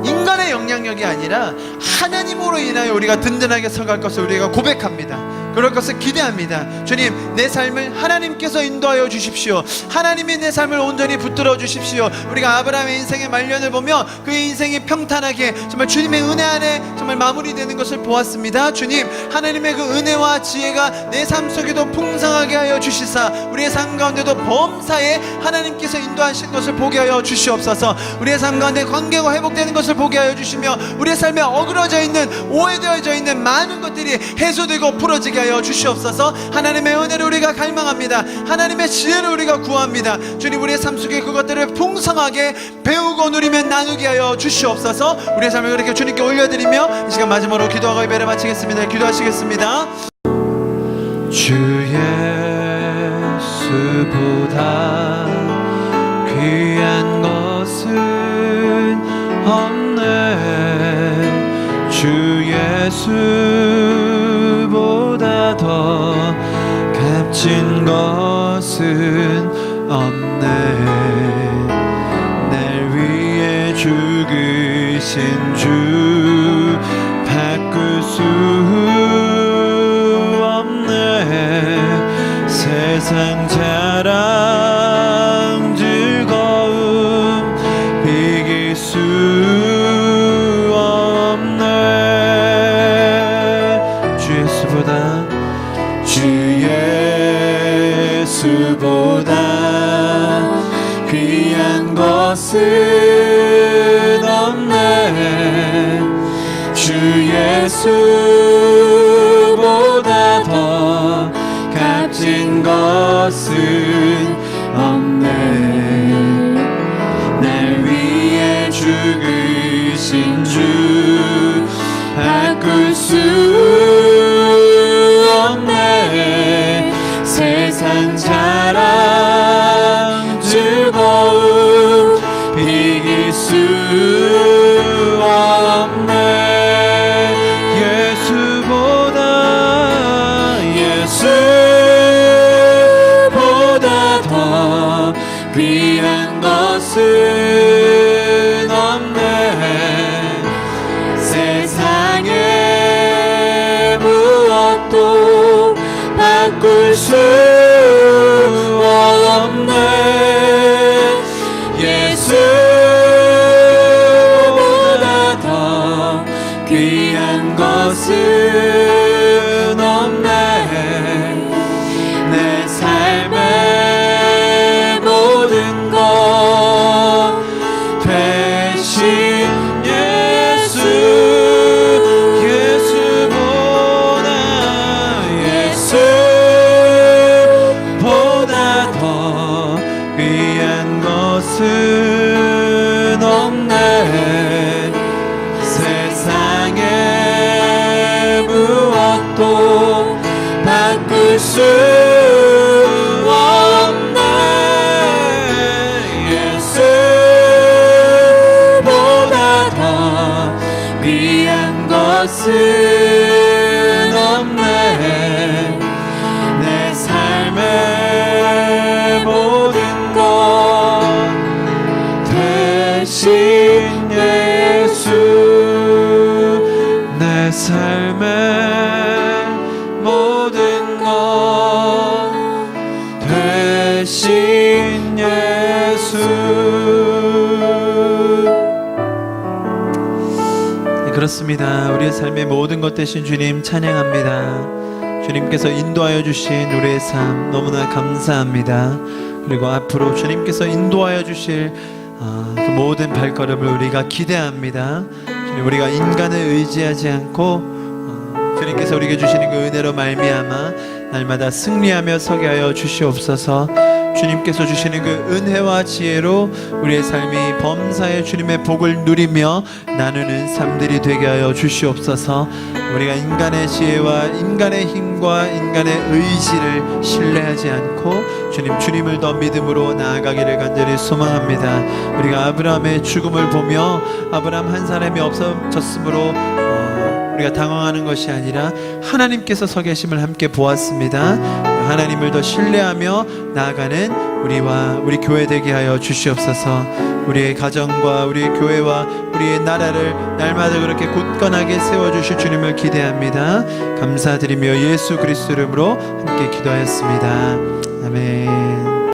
Speaker 1: 인간의 영향력이 아니라 하나님으로 인하여 우리가 든든하게 서갈 것을 우리가 고백합니다. 그럴 것을 기대합니다. 주님, 내 삶을 하나님께서 인도하여 주십시오. 하나님이 내 삶을 온전히 붙들어 주십시오. 우리가 아브라함의 인생의 말년을 보며 그 인생이 평탄하게 정말 주님의 은혜 안에 정말 마무리되는 것을 보았습니다. 주님, 하나님의 그 은혜와 지혜가 내 삶 속에도 풍성하게 하여 주시사 우리의 삶 가운데도 범사에 하나님께서 인도하신 것을 보게 하여 주시옵소서. 우리의 삶 가운데 관계가 회복되는 것을 보게 하여 주시며 우리의 삶에 어그러져 있는, 오해되어져 있는 많은 것들이 해소되고 풀어지게 하여 주시옵소서. 하나님의 은혜를 우리가 갈망합니다. 하나님의 지혜를 우리가 구합니다. 주님, 우리의 삶 속에 그것들을 풍성하게 배우고 누리며 나누게 하여 주시옵소서. 우리의 삶을 그렇게 주님께 올려드리며 이 시간 마지막으로 기도하고 예배를 마치겠습니다. 기도하시겠습니다. 주 예수보다 귀한 것은 없네. 주 예수보다 더 값진 것은 없네. 날 위해 죽으신 주 바꿀 수 없네. 세상 자랑 즐거움 이길 수 없네. 주 예수보다 예수보다 더 값진 것은 없네. 날 위해 죽으신 주 바꿀 수 없네. 세상 자랑 즐거움 비길 수 없네. 예수보다 더 귀한 것은 없네. 세상에 무엇도 바꿀 수 없네. 예수보다 더 귀한 것은 없네. 내 삶의 모든 것 대신 예수, 예수보다 더 귀한 것은 없네. 세상의 무엇도 바꿀 수 없네. 예수보다 더 귀한 것은 없네. 내 삶의 모든 것 대신 예수, 내 삶의 모든 것 대신 예수. 네, 그렇습니다. 우리의 삶의 모든 것 대신 주님 찬양합니다. 주님께서 인도하여 주신 우리의 삶 너무나 감사합니다. 그리고 앞으로 주님께서 인도하여 주실 그 모든 발걸음을 우리가 기대합니다. 주님, 우리가 인간을 의지하지 않고 주님께서 우리에게 주시는 그 은혜로 말미암아 날마다 승리하며 서게 하여 주시옵소서. 주님께서 주시는 그 은혜와 지혜로 우리의 삶이 범사에 주님의 복을 누리며 나누는 삶들이 되게 하여 주시옵소서. 우리가 인간의 지혜와 인간의 힘과 인간의 의지를 신뢰하지 않고 주님을 더 믿음으로 나아가기를 간절히 소망합니다. 우리가 아브라함의 죽음을 보며 아브라함 한 사람이 없어졌으므로 우리가 당황하는 것이 아니라 하나님께서 서 계심을 함께 보았습니다. 하나님을 더 신뢰하며 나아가는 우리와 우리 교회 되게 하여 주시옵소서. 우리의 가정과 우리의 교회와 우리의 나라를 날마다 그렇게 굳건하게 세워주실 주님을 기대합니다. 감사드리며 예수 그리스도 이름으로 함께 기도하였습니다. 아멘.